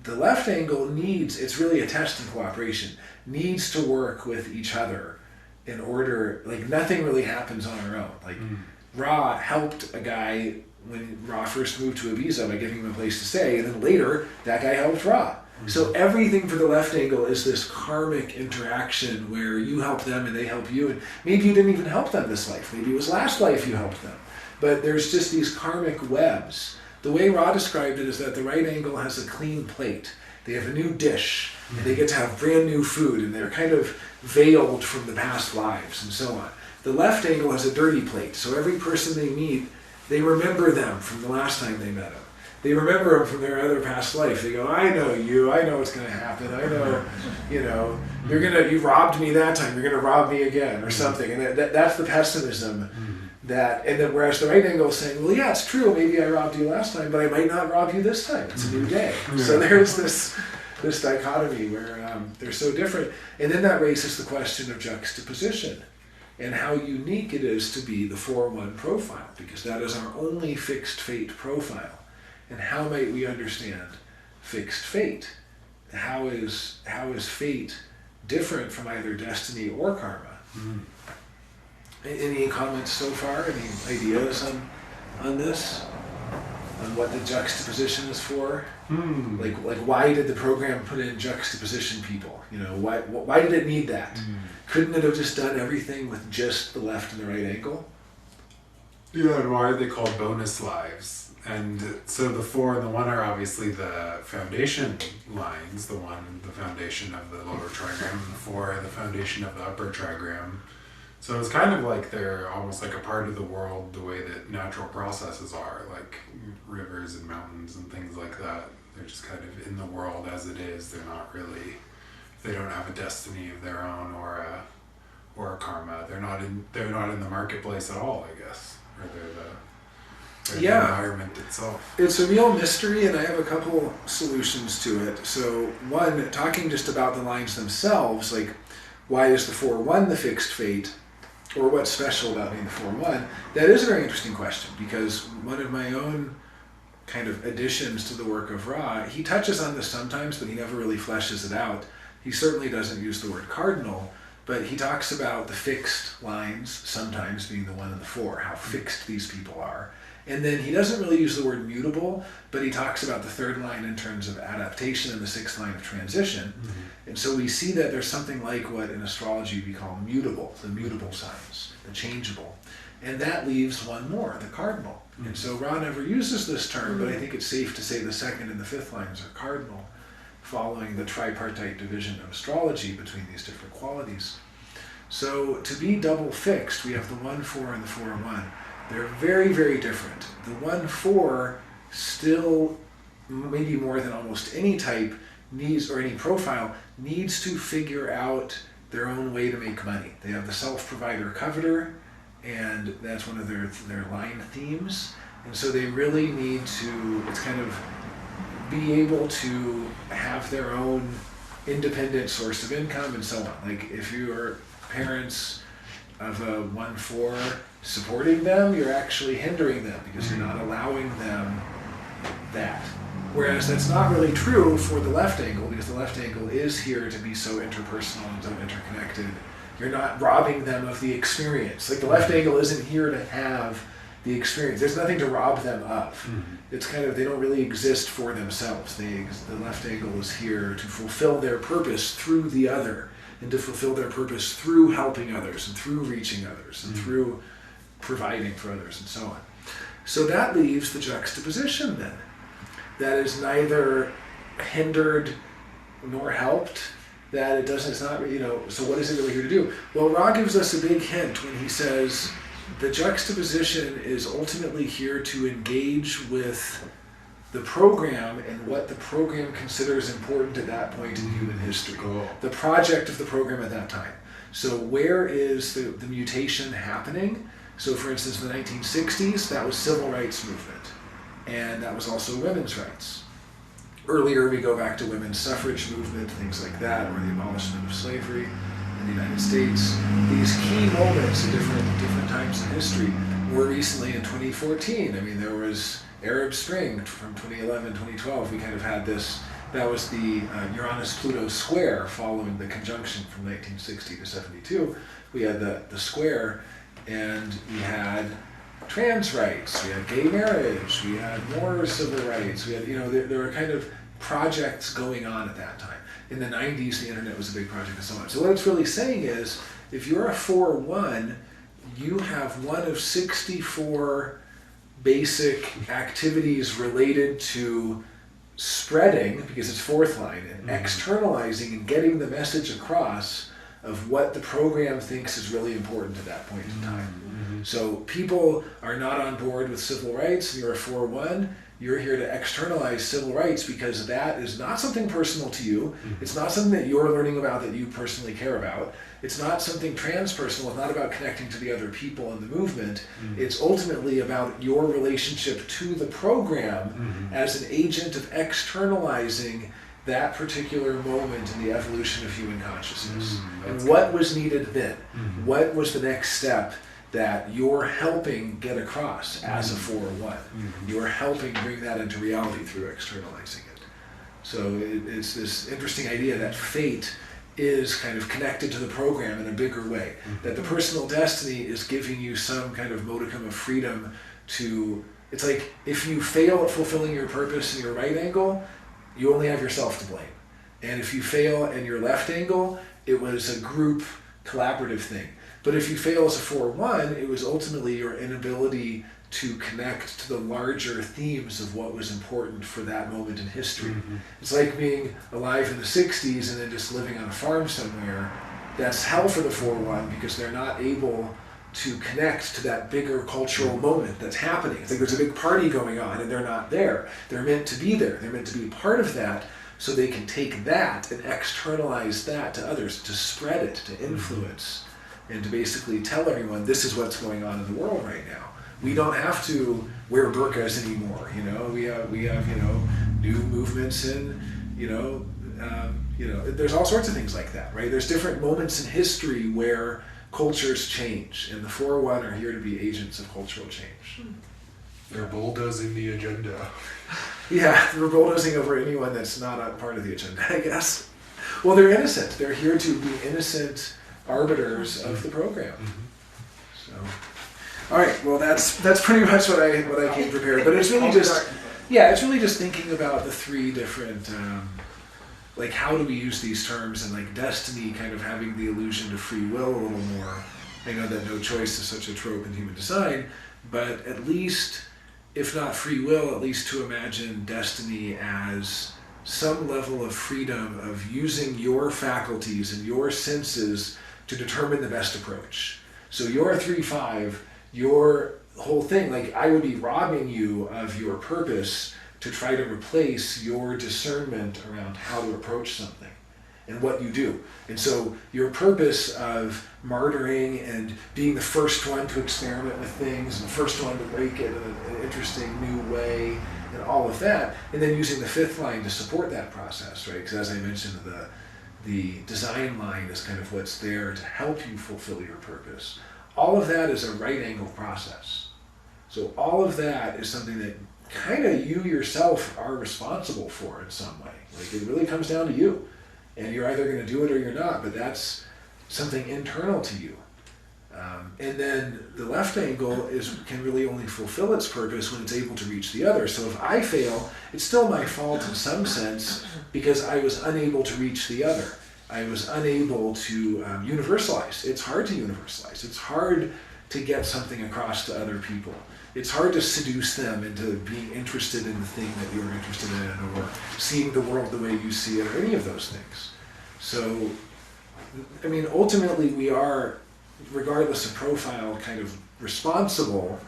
the left angle needs, it's really a test in cooperation, needs to work with each other in order, like nothing really happens on our own. Like Ra helped a guy when Ra first moved to Ibiza by giving him a place to stay, and then later that guy helped Ra. So everything for the left angle is this karmic interaction where you help them and they help you, and maybe you didn't even help them this life, maybe it was last life you helped them. But there's just these karmic webs. The way Ra described it is that the right angle has a clean plate. They have a new dish, and they get to have brand new food, and they're kind of veiled from the past lives, and so on. The left angle has a dirty plate, so every person they meet, they remember them from the last time they met them. They remember them from their other past life. They go, I know you, I know what's going to happen, I know, you know, you robbed me that time, you're going to rob me again, or something. And that's the pessimism that, and then whereas the right angle is saying, well, yeah, it's true, maybe I robbed you last time, but I might not rob you this time. It's a new day. So there's this dichotomy where they're so different. And then that raises the question of juxtaposition and how unique it is to be the 4-1 profile, because that is our only fixed fate profile. And how might we understand fixed fate? How is fate different from either destiny or karma? Any comments so far? Any ideas on this? On what the juxtaposition is for? Like why did the program put in juxtaposition people? You know, why did it need that? Couldn't it have just done everything with just the left and the right angle? Yeah, and why are they called bonus lives? And so the 4 and the 1 are obviously the foundation lines. The 1, the foundation of the lower trigram, and the 4, the foundation of the upper trigram. So it's kind of like they're almost like a part of the world, the way that natural processes are, like rivers and mountains and things like that. They're just kind of in the world as it is. They're not really, they don't have a destiny of their own or a karma. They're not in the marketplace at all, I guess. Or they're the environment itself. It's a real mystery, and I have a couple solutions to it. So one, talking just about the lines themselves, like why is the 4-1 the fixed fate? Or what's special about being the 4-1? That is a very interesting question, because one of my own kind of additions to the work of Ra, he touches on this sometimes, but he never really fleshes it out. He certainly doesn't use the word cardinal, but he talks about the fixed lines sometimes being the 1 and the 4, how fixed these people are. And then he doesn't really use the word mutable, but he talks about the 3rd line in terms of adaptation and the 6th line of transition. And so we see that there's something like what in astrology we call mutable, the mutable signs, the changeable. And that leaves one more, the cardinal. And so Ra never uses this term, but I think it's safe to say the 2nd and the 5th lines are cardinal, following the tripartite division of astrology between these different qualities. So to be double fixed, we have the 1-4 and the 4-1. They're very, very different. The 1-4 still, maybe more than almost any type needs, or any profile, needs to figure out their own way to make money. They have the self-provider coveter, and that's one of their line themes. And so they really need to, it's kind of be able to have their own independent source of income and so on. Like if you're parents of a 1-4 supporting them, you're actually hindering them because you're not allowing them that. Whereas that's not really true for the left angle, because the left angle is here to be so interpersonal and so interconnected. You're not robbing them of the experience. Like the left angle isn't here to have the experience. There's nothing to rob them of. It's kind of, they don't really exist for themselves. The left angle is here to fulfill their purpose through the other, and to fulfill their purpose through helping others, and through reaching others, and through providing for others, and so on. So that leaves the juxtaposition then. That is neither hindered nor helped, that it doesn't, it's not, so what is it really here to do? Well, Ra gives us a big hint when he says the juxtaposition is ultimately here to engage with the program and what the program considers important at that point in human history. Cool. The project of the program at that time. So where is the mutation happening? So for instance, in the 1960s, that was civil rights movement. And that was also women's rights. Earlier, we go back to women's suffrage movement, things like that, or the abolishment of slavery in the United States. These key moments at different times in history. More recently in 2014, I mean, there was Arab Spring from 2011, 2012. We kind of had this, that was the Uranus-Pluto square following the conjunction from 1960 to 72. We had the square, and we had trans rights, we had gay marriage, we had more civil rights, we had, there were kind of projects going on at that time. In the 90s, the internet was a big project and so on. So what it's really saying is, if you're a 4-1, you have one of 64 basic activities related to spreading, because it's 4th line, and externalizing and getting the message across of what the program thinks is really important at that point in time. So people are not on board with civil rights, and you're a 4-1, You're here to externalize civil rights because that is not something personal to you. It's not something that you're learning about that you personally care about. It's not something transpersonal. It's not about connecting to the other people in the movement. It's ultimately about your relationship to the program as an agent of externalizing that particular moment in the evolution of human consciousness. And what was needed then? What was the next step that you're helping get across as a 401? You're helping bring that into reality through externalizing it. So it's this interesting idea that fate is kind of connected to the program in a bigger way. That the personal destiny is giving you some kind of modicum of freedom to, it's like if you fail at fulfilling your purpose in your right angle, you only have yourself to blame. And if you fail in your left angle, it was a group collaborative thing. But if you fail as a 4-1, it was ultimately your inability to connect to the larger themes of what was important for that moment in history. It's like being alive in the 60s and then just living on a farm somewhere. That's hell for the 4-1 because they're not able to connect to that bigger cultural moment that's happening. It's like there's a big party going on and they're not there. They're meant to be there. They're meant to be part of that so they can take that and externalize that to others, to spread it, to influence, and to basically tell everyone this is what's going on in the world right now. We don't have to wear burqas anymore. We have new movements in there's all sorts of things like that, right? There's different moments in history where cultures change, and the 4-1 are here to be agents of cultural change. They're bulldozing the agenda. Yeah, they're bulldozing over anyone that's not a part of the agenda, I guess. Well, they're innocent. They're here to be innocent arbiters of the program. So, all right. Well, that's pretty much what I came prepared. But it's really just thinking about the three different. Like how do we use these terms, and like destiny kind of having the illusion of free will a little more. I know that no choice is such a trope in human design, but at least, if not free will, at least to imagine destiny as some level of freedom of using your faculties and your senses to determine the best approach. So you're a 3-5, your whole thing, like I would be robbing you of your purpose to try to replace your discernment around how to approach something and what you do. And so your purpose of martyring and being the first one to experiment with things and the first one to break it in an interesting new way and all of that, and then using the 5th line to support that process, right? Because as I mentioned, the design line is kind of what's there to help you fulfill your purpose. All of that is a right angle process. So all of that is something that kind of you yourself are responsible for in some way. Like it really comes down to you. And you're either going to do it or you're not, but that's something internal to you. And then the left angle can really only fulfill its purpose when it's able to reach the other. So if I fail, it's still my fault in some sense because I was unable to reach the other. I was unable to universalize. It's hard to universalize. It's hard to get something across to other people. It's hard to seduce them into being interested in the thing that you're interested in or seeing the world the way you see it or any of those things. So, I mean, ultimately we are, regardless of profile, kind of responsible,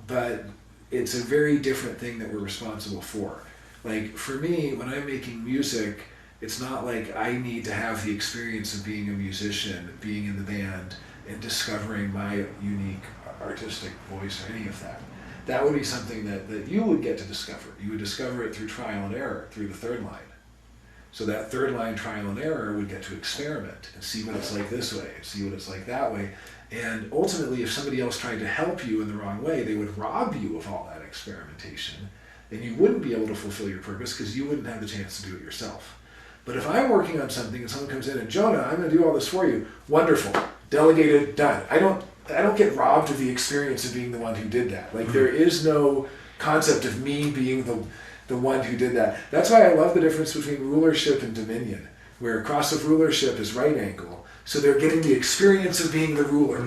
but it's a very different thing that we're responsible for. Like, for me, when I'm making music, it's not like I need to have the experience of being a musician, being in the band, and discovering my unique artistic voice or any of that. That would be something that you would get to discover. You would discover it through trial and error, through the 3rd line. So that 3rd line trial and error would get to experiment and see what it's like this way, and see what it's like that way. And ultimately, if somebody else tried to help you in the wrong way, they would rob you of all that experimentation, and you wouldn't be able to fulfill your purpose because you wouldn't have the chance to do it yourself. But if I'm working on something and someone comes in and, Jonah, I'm going to do all this for you, wonderful, delegated, done. I don't get robbed of the experience of being the one who did that. Like there is no concept of me being the one who did that. That's why I love the difference between rulership and dominion, where cross of rulership is right angle. So they're getting the experience of being the ruler.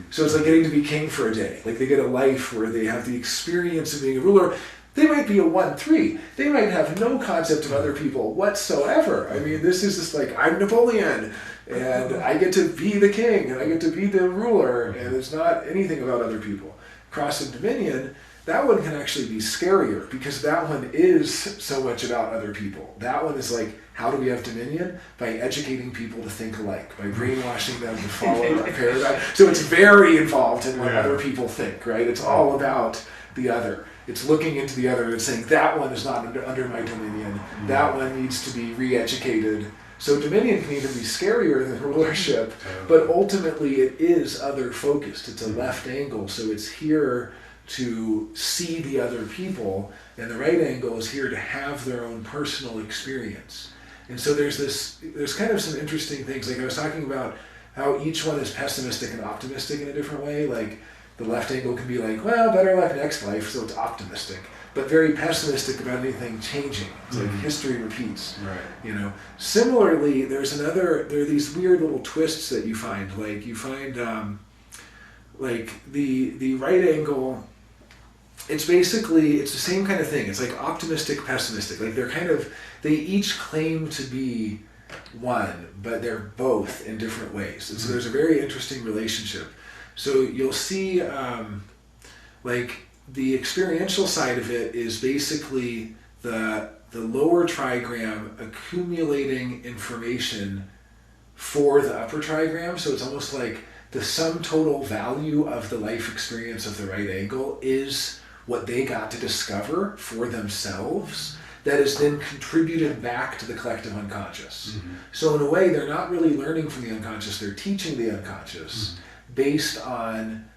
So it's like getting to be king for a day. Like they get a life where they have the experience of being a ruler. They might be a 1-3. They might have no concept of other people whatsoever. I mean, this is just like, I'm Napoleon, and I get to be the king, and I get to be the ruler, and it's not anything about other people. Cross of dominion, that one can actually be scarier because that one is so much about other people. That one is like, how do we have dominion? By educating people to think alike, by brainwashing them to follow our paradigm. So it's very involved in what other people think, right? It's all about the other. It's looking into the other and saying, that one is not under my dominion. That one needs to be re-educated. So dominion can even be scarier than rulership, but ultimately it is other focused. It's a left angle, so it's here to see the other people, and the right angle is here to have their own personal experience. And so there's kind of some interesting things, like I was talking about how each one is pessimistic and optimistic in a different way. Like the left angle can be like, well, better luck next life, so it's optimistic, but very pessimistic about anything changing. It's like history repeats. Right. You know. Similarly, there are these weird little twists that you find. Like you find like the right angle. It's the same kind of thing. It's like optimistic, pessimistic. Like they each claim to be one, but they're both in different ways. And so there's a very interesting relationship. So you'll see, like the experiential side of it is basically the lower trigram accumulating information for the upper trigram. So it's almost like the sum total value of the life experience of the right angle is what they got to discover for themselves that is then contributed back to the collective unconscious. So in a way, they're not really learning from the unconscious, they're teaching the unconscious based on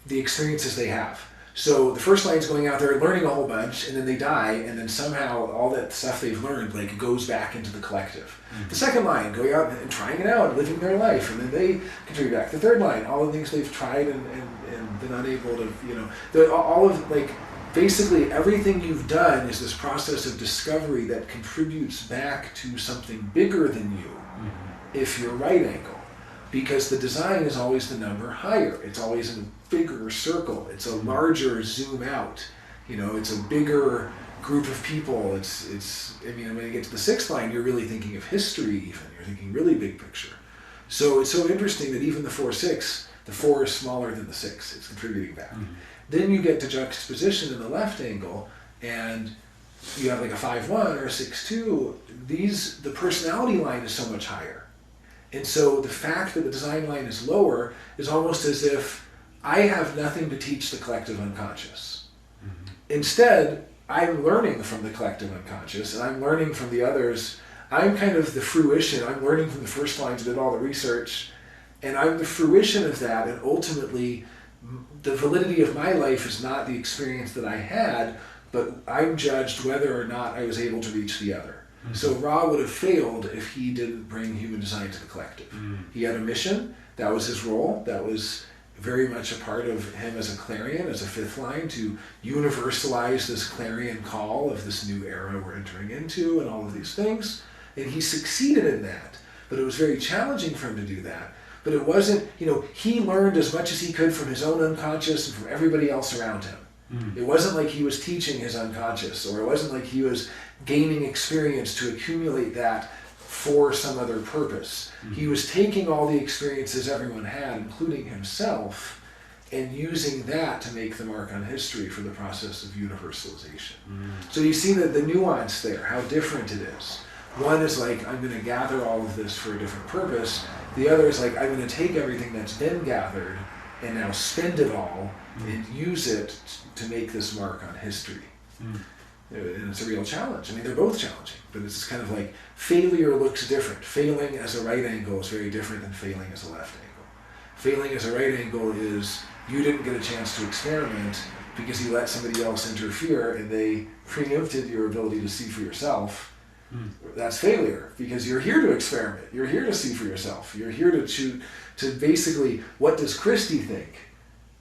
the experiences they have. So the first line's going out there learning a whole bunch, and then they die, and then somehow all that stuff they've learned like goes back into the collective. The second line, going out and trying it out, living their life, and then they contribute back. The third line, all the things they've tried and been unable to, all of like basically everything you've done is this process of discovery that contributes back to something bigger than you if you're right angle. Because the design is always the number higher. It's always in a bigger circle. It's a larger zoom out. It's a bigger group of people. It's when you get to the sixth line, you're really thinking of history even. You're thinking really big picture. So it's so interesting that even the 4-6, the 4 is smaller than the 6. It's contributing back. Then you get to juxtaposition in the left angle, and you have like a 5-1 or a 6-2. The personality line is so much higher. And so the fact that the design line is lower is almost as if I have nothing to teach the collective unconscious. Instead, I'm learning from the collective unconscious, and I'm learning from the others. I'm kind of the fruition. I'm learning from the first lines that did all the research, and I'm the fruition of that, and ultimately the validity of my life is not the experience that I had, but I'm judged whether or not I was able to reach the other. So Ra would have failed if he didn't bring human design to the collective. He had a mission, that was his role, that was very much a part of him as a clarion, as a fifth line, to universalize this clarion call of this new era we're entering into and all of these things. And he succeeded in that, but it was very challenging for him to do that. But it wasn't, he learned as much as he could from his own unconscious and from everybody else around him. It wasn't like he was teaching his unconscious, or it wasn't like he was gaining experience to accumulate that for some other purpose. He was taking all the experiences everyone had, including himself, and using that to make the mark on history for the process of universalization. So you see the nuance there, how different it is. One is like, I'm going to gather all of this for a different purpose. The other is like, I'm going to take everything that's been gathered and now spend it all and use it to make this mark on history. And it's a real challenge. They're both challenging, but it's kind of like failure looks different. Failing as a right angle is very different than failing as a left angle. Failing as a right angle is you didn't get a chance to experiment because you let somebody else interfere and they preempted your ability to see for yourself. That's failure, because you're here to experiment. You're here to see for yourself. You're here to choose, to basically, what does Christy think?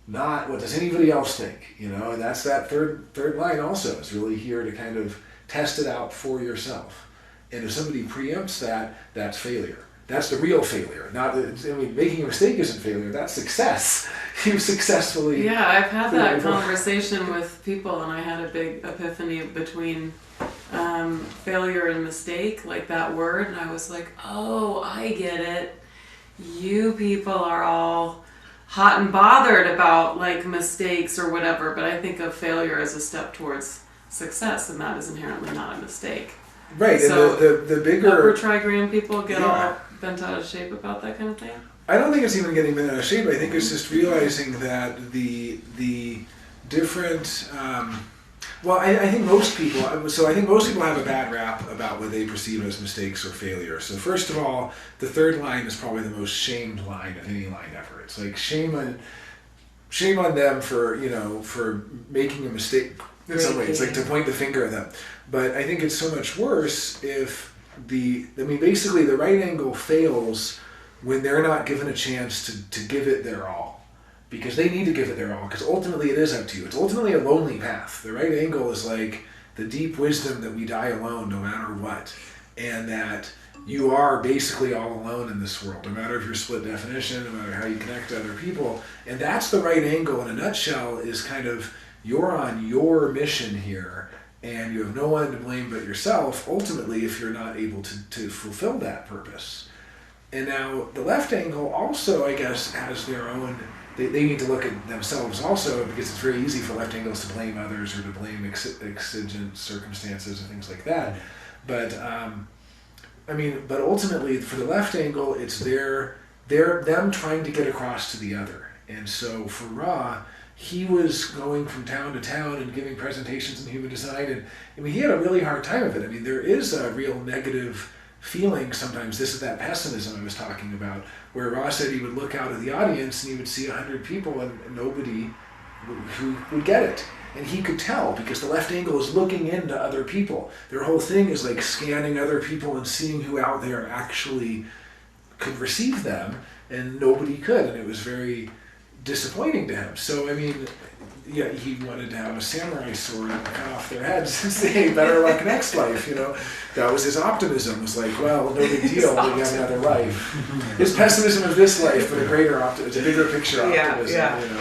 Not what does anybody else think, and that's that third line also. It's really here to kind of test it out for yourself. And if somebody preempts that, that's failure. That's the real failure. Making a mistake isn't failure, that's success. You successfully... Yeah, I've had that conversation with people, and I had a big epiphany between failure and mistake, like that word, and I was like, oh, I get it. You people are all hot and bothered about like mistakes or whatever, but I think of failure as a step towards success, and that is inherently not a mistake. Right, So, and the bigger... Upper trigram people get Yeah. all bent out of shape about that kind of thing? I don't think it's even getting bent out of shape. I think it's just realizing that the different... well, I think most people... So I think most people have a bad rap about what they perceive as mistakes or failure. So first of all, the third line is probably the most shamed line of any line ever. It's like shame on them for, you know, for making a mistake in some way. It's like to point the finger at them. But I think it's so much worse if basically the right angle fails when they're not given a chance to give it their all. Because they need to give it their all, because ultimately it is up to you. It's ultimately a lonely path. The right angle is like the deep wisdom that we die alone no matter what. And that you are basically all alone in this world, no matter if you're split definition, no matter how you connect to other people. And that's the right angle in a nutshell, is kind of you're on your mission here, and you have no one to blame but yourself, ultimately, if you're not able to fulfill that purpose. And now the left angle also, I guess, has their own... They need to look at themselves also, because it's very easy for left angles to blame others or to blame exigent circumstances and things like that. But but ultimately for the left angle, it's them trying to get across to the other. And so for Ra, he was going from town to town and giving presentations in human design, and he had a really hard time of it. There is a real negative feeling sometimes. This is that pessimism I was talking about, where Ross said he would look out at the audience and he would see 100 people and nobody who would get it. And he could tell, because the left angle is looking into other people. Their whole thing is like scanning other people and seeing who out there actually could receive them, and nobody could, and it was very disappointing to him. So he wanted to have a samurai sword and cut off their heads and say, hey, better luck next life, That was his optimism. Was like, well, no big deal, we have another life. His pessimism of this life, but a greater optimism, a bigger picture optimism,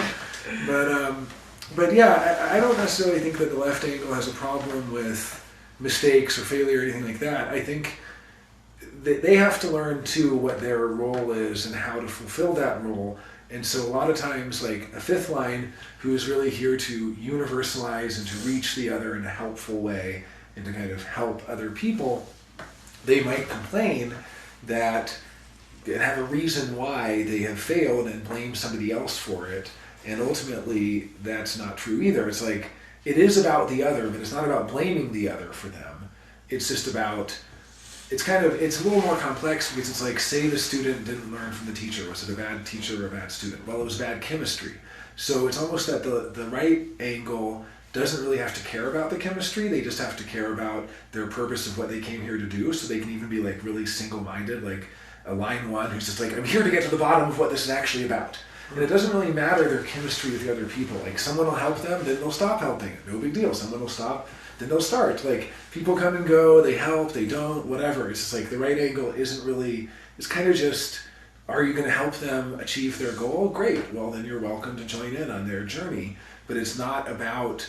But I don't necessarily think that the left angle has a problem with mistakes or failure or anything like that. I think they have to learn too what their role is and how to fulfill that role. And so a lot of times, like a fifth line who is really here to universalize and to reach the other in a helpful way and to kind of help other people, they might complain that they have a reason why they have failed and blame somebody else for it. And ultimately, that's not true either. It's like, it is about the other, but it's not about blaming the other for them. It's just about... It's a little more complex, because it's like, say the student didn't learn from the teacher. Was it a bad teacher or a bad student? Well, it was bad chemistry. So it's almost that the right angle doesn't really have to care about the chemistry. They just have to care about their purpose of what they came here to do. So they can even be like really single-minded, like a line one who's just like, I'm here to get to the bottom of what this is actually about. And it doesn't really matter their chemistry with the other people. Like, someone will help them, then they'll stop helping. No big deal. Someone will stop, then they'll start. Like, people come and go, they help, they don't, whatever. It's just like the right angle isn't really, it's kind of just, are you going to help them achieve their goal? Great. Well, then you're welcome to join in on their journey. But it's not about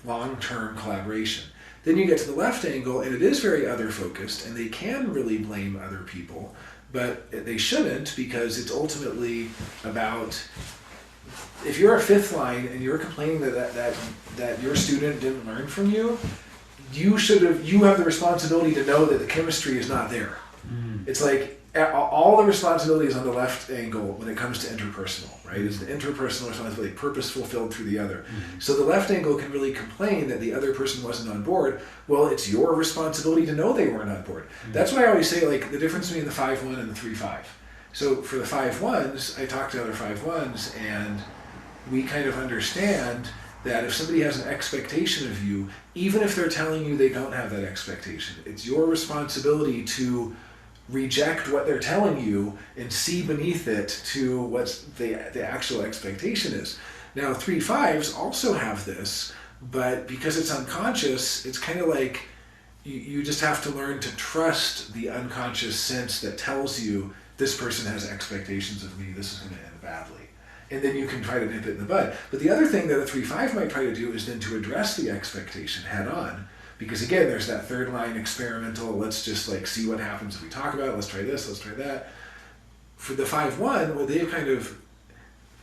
long-term collaboration. Then you get to the left angle, and it is very other-focused, and they can really blame other people. But they shouldn't, because it's ultimately about, if you're a fifth line and you're complaining that your student didn't learn from you, you have the responsibility to know that the chemistry is not there. It's like all the responsibility is on the left angle when it comes to interpersonal, right? Is the interpersonal responsibility, purpose fulfilled through the other. So the left angle can really complain that the other person wasn't on board. Well, it's your responsibility to know they weren't on board. That's why I always say, like, the difference between the 5-1 and the 3-5. So for the 5-1s, I talk to other 5-1s, and we kind of understand that if somebody has an expectation of you, even if they're telling you they don't have that expectation, it's your responsibility to reject what they're telling you and see beneath it to what the actual expectation is. Now, 3-5s also have this, but because it's unconscious, it's kind of like you just have to learn to trust the unconscious sense that tells you this person has expectations of me, this is going to end badly. And then you can try to nip it in the bud. But the other thing that a 3-5 might try to do is then to address the expectation head on. Because again, there's that third line experimental, let's just like see what happens if we talk about it, let's try this, let's try that. For the 5-1, what they've kind of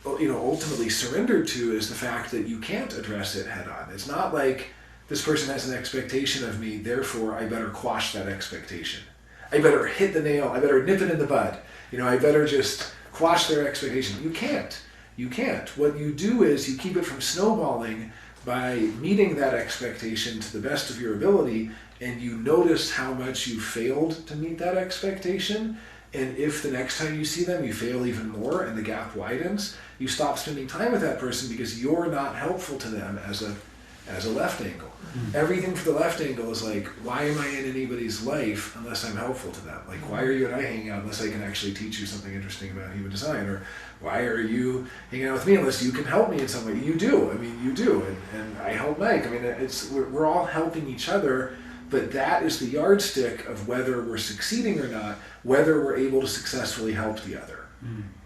ultimately surrendered to is the fact that you can't address it head on. It's not like this person has an expectation of me, therefore I better quash that expectation. I better hit the nail, I better nip it in the bud. I better just quash their expectation. You can't. You can't. What you do is you keep it from snowballing by meeting that expectation to the best of your ability, and you notice how much you failed to meet that expectation. And if the next time you see them you fail even more and the gap widens, you stop spending time with that person because you're not helpful to them as a left angle. Everything for the left angle is like, why am I in anybody's life unless I'm helpful to them? Like, why are you and I hanging out unless I can actually teach you something interesting about human design? Or why are you hanging out with me unless you can help me in some way? You do. I mean, you do. And I help Mike. I mean, we're all helping each other, but that is the yardstick of whether we're succeeding or not, whether we're able to successfully help the other.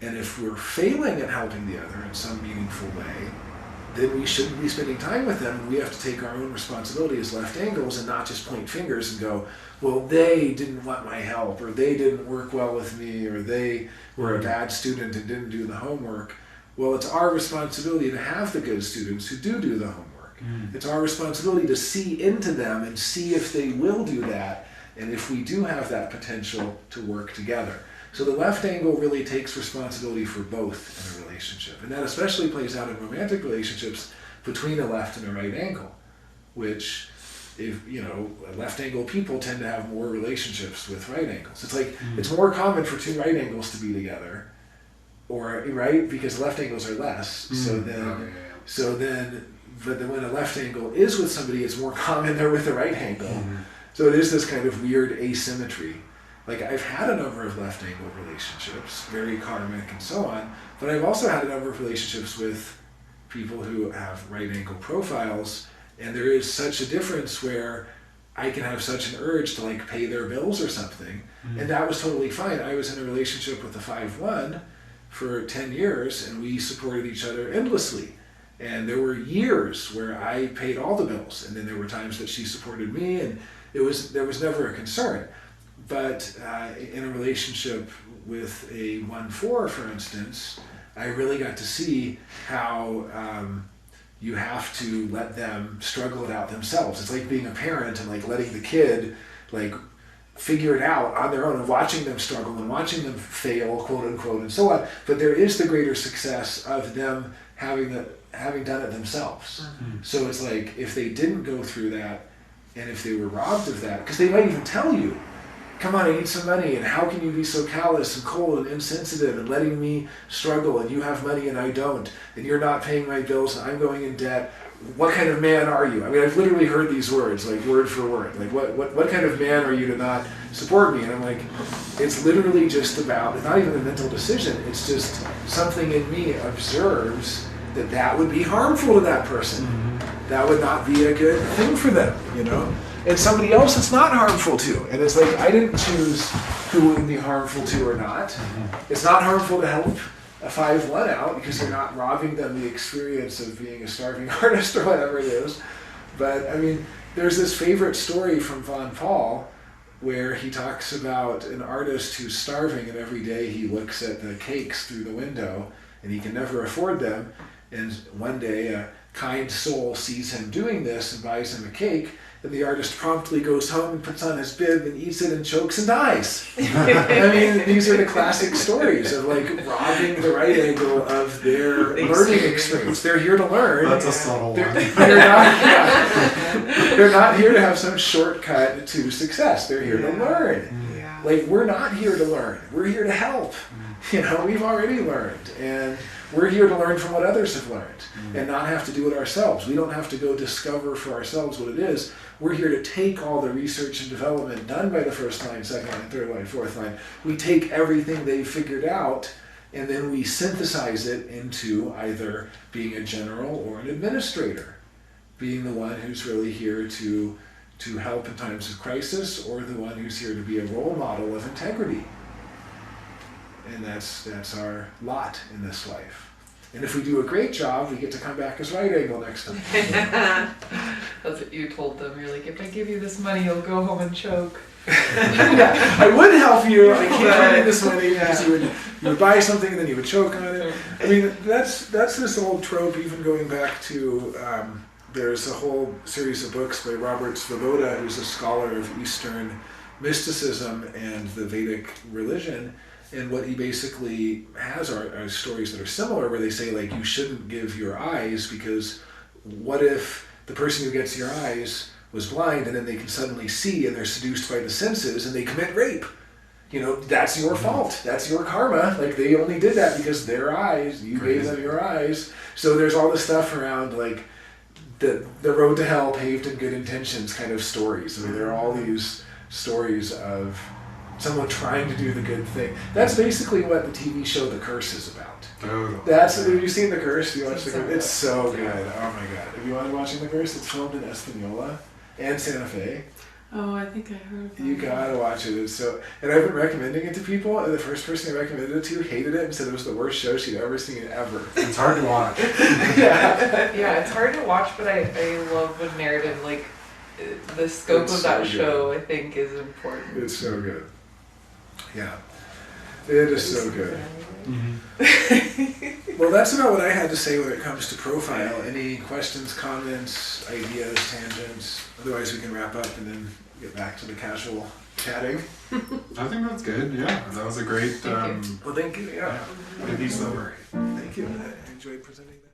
And if we're failing at helping the other in some meaningful way, then we shouldn't be spending time with them, and we have to take our own responsibility as left angles and not just point fingers and go, well, they didn't want my help, or they didn't work well with me, or they were a bad student and didn't do the homework. Well, it's our responsibility to have the good students who do the homework. It's our responsibility to see into them and see if they will do that, and if we do have that potential to work together. So the left angle really takes responsibility for both in a relationship. And that especially plays out in romantic relationships between a left and a right angle, which, if left angle people tend to have more relationships with right angles. It's like, it's more common for two right angles to be together, or, right? Because left angles are less. But then when a left angle is with somebody, it's more common they're with a right angle. So it is this kind of weird asymmetry. Like, I've had a number of left angle relationships, very karmic and so on, but I've also had a number of relationships with people who have right angle profiles, and there is such a difference where I can have such an urge to like pay their bills or something, and that was totally fine. I was in a relationship with a 5-1 for 10 years, and we supported each other endlessly. And there were years where I paid all the bills, and then there were times that she supported me, and there was never a concern. But in a relationship with a 1-4, for instance, I really got to see how you have to let them struggle it out themselves. It's like being a parent and like letting the kid like figure it out on their own and watching them struggle and watching them fail, quote unquote, and so on. But there is the greater success of them having done it themselves. So it's like, if they didn't go through that, and if they were robbed of that, because they might even tell you, come on, I need some money, and how can you be so callous and cold and insensitive and letting me struggle, and you have money and I don't, and you're not paying my bills and I'm going in debt. What kind of man are you? I mean, I've literally heard these words, like word for word. Like, what kind of man are you to not support me? And I'm like, it's literally just about, it's not even a mental decision, it's just something in me observes that would be harmful to that person. That would not be a good thing for them, And somebody else it's not harmful to. And it's like, I didn't choose who it would be harmful to or not. It's not harmful to help a 5-1 out because you're not robbing them the experience of being a starving artist or whatever it is. But I mean, there's this favorite story from Von Paul where he talks about an artist who's starving and every day he looks at the cakes through the window and he can never afford them. And one day a kind soul sees him doing this and buys him a cake, and the artist promptly goes home and puts on his bib and eats it and chokes and dies. I mean, these are the classic stories of like robbing the right angle of their learning experience. They're here to learn. That's a subtle one. They're not here to have some shortcut to success. They're here to learn. Like, we're not here to learn. We're here to help. We've already learned. And we're here to learn from what others have learned and not have to do it ourselves. We don't have to go discover for ourselves what it is. We're here to take all the research and development done by the first line, second line, third line, fourth line. We take everything they've figured out and then we synthesize it into either being a general or an administrator, being the one who's really here to help in times of crisis, or the one who's here to be a role model of integrity. And that's our lot in this life. And if we do a great job, we get to come back as right angle next time. That's what you told them. You're like, if I give you this money, you'll go home and choke. Yeah, I would help you. I can't tell you this money because you would buy something and then you would choke on it. I mean, that's this old trope. Even going back to there's a whole series of books by Robert Svoboda, who's a scholar of Eastern mysticism and the Vedic religion. And what he basically has are stories that are similar, where they say, like, you shouldn't give your eyes, because what if the person who gets your eyes was blind and then they can suddenly see and they're seduced by the senses and they commit rape? You know, that's your fault. That's your karma. Like, they only did that because their eyes, you gave them your eyes. So there's all this stuff around, like, the road to hell paved in good intentions kind of stories. I mean, there are all these stories of someone trying to do the good thing. That's basically what the TV show The Curse is about. Totally. Have you seen The Curse? Do you watch The Curse? It's so good. Oh my god. Have you wanted watching The Curse? It's filmed in Espanola and Santa Fe. Oh, I think I heard of that. You gotta watch it. It's so, and I've been recommending it to people, and the first person I recommended it to hated it and said it was the worst show she'd ever seen ever. It's hard to watch. Yeah. Yeah, it's hard to watch, but I love the narrative, like the scope It's of that so show, I think, is important. It's so good. Yeah. It is so good. Well, that's about what I had to say when it comes to profile. Any questions, comments, ideas, tangents? Otherwise, we can wrap up and then get back to the casual chatting. I think that's good. Yeah, that was a great. Well, thank you. Yeah. Maybe summary. Thank you. I enjoyed presenting that.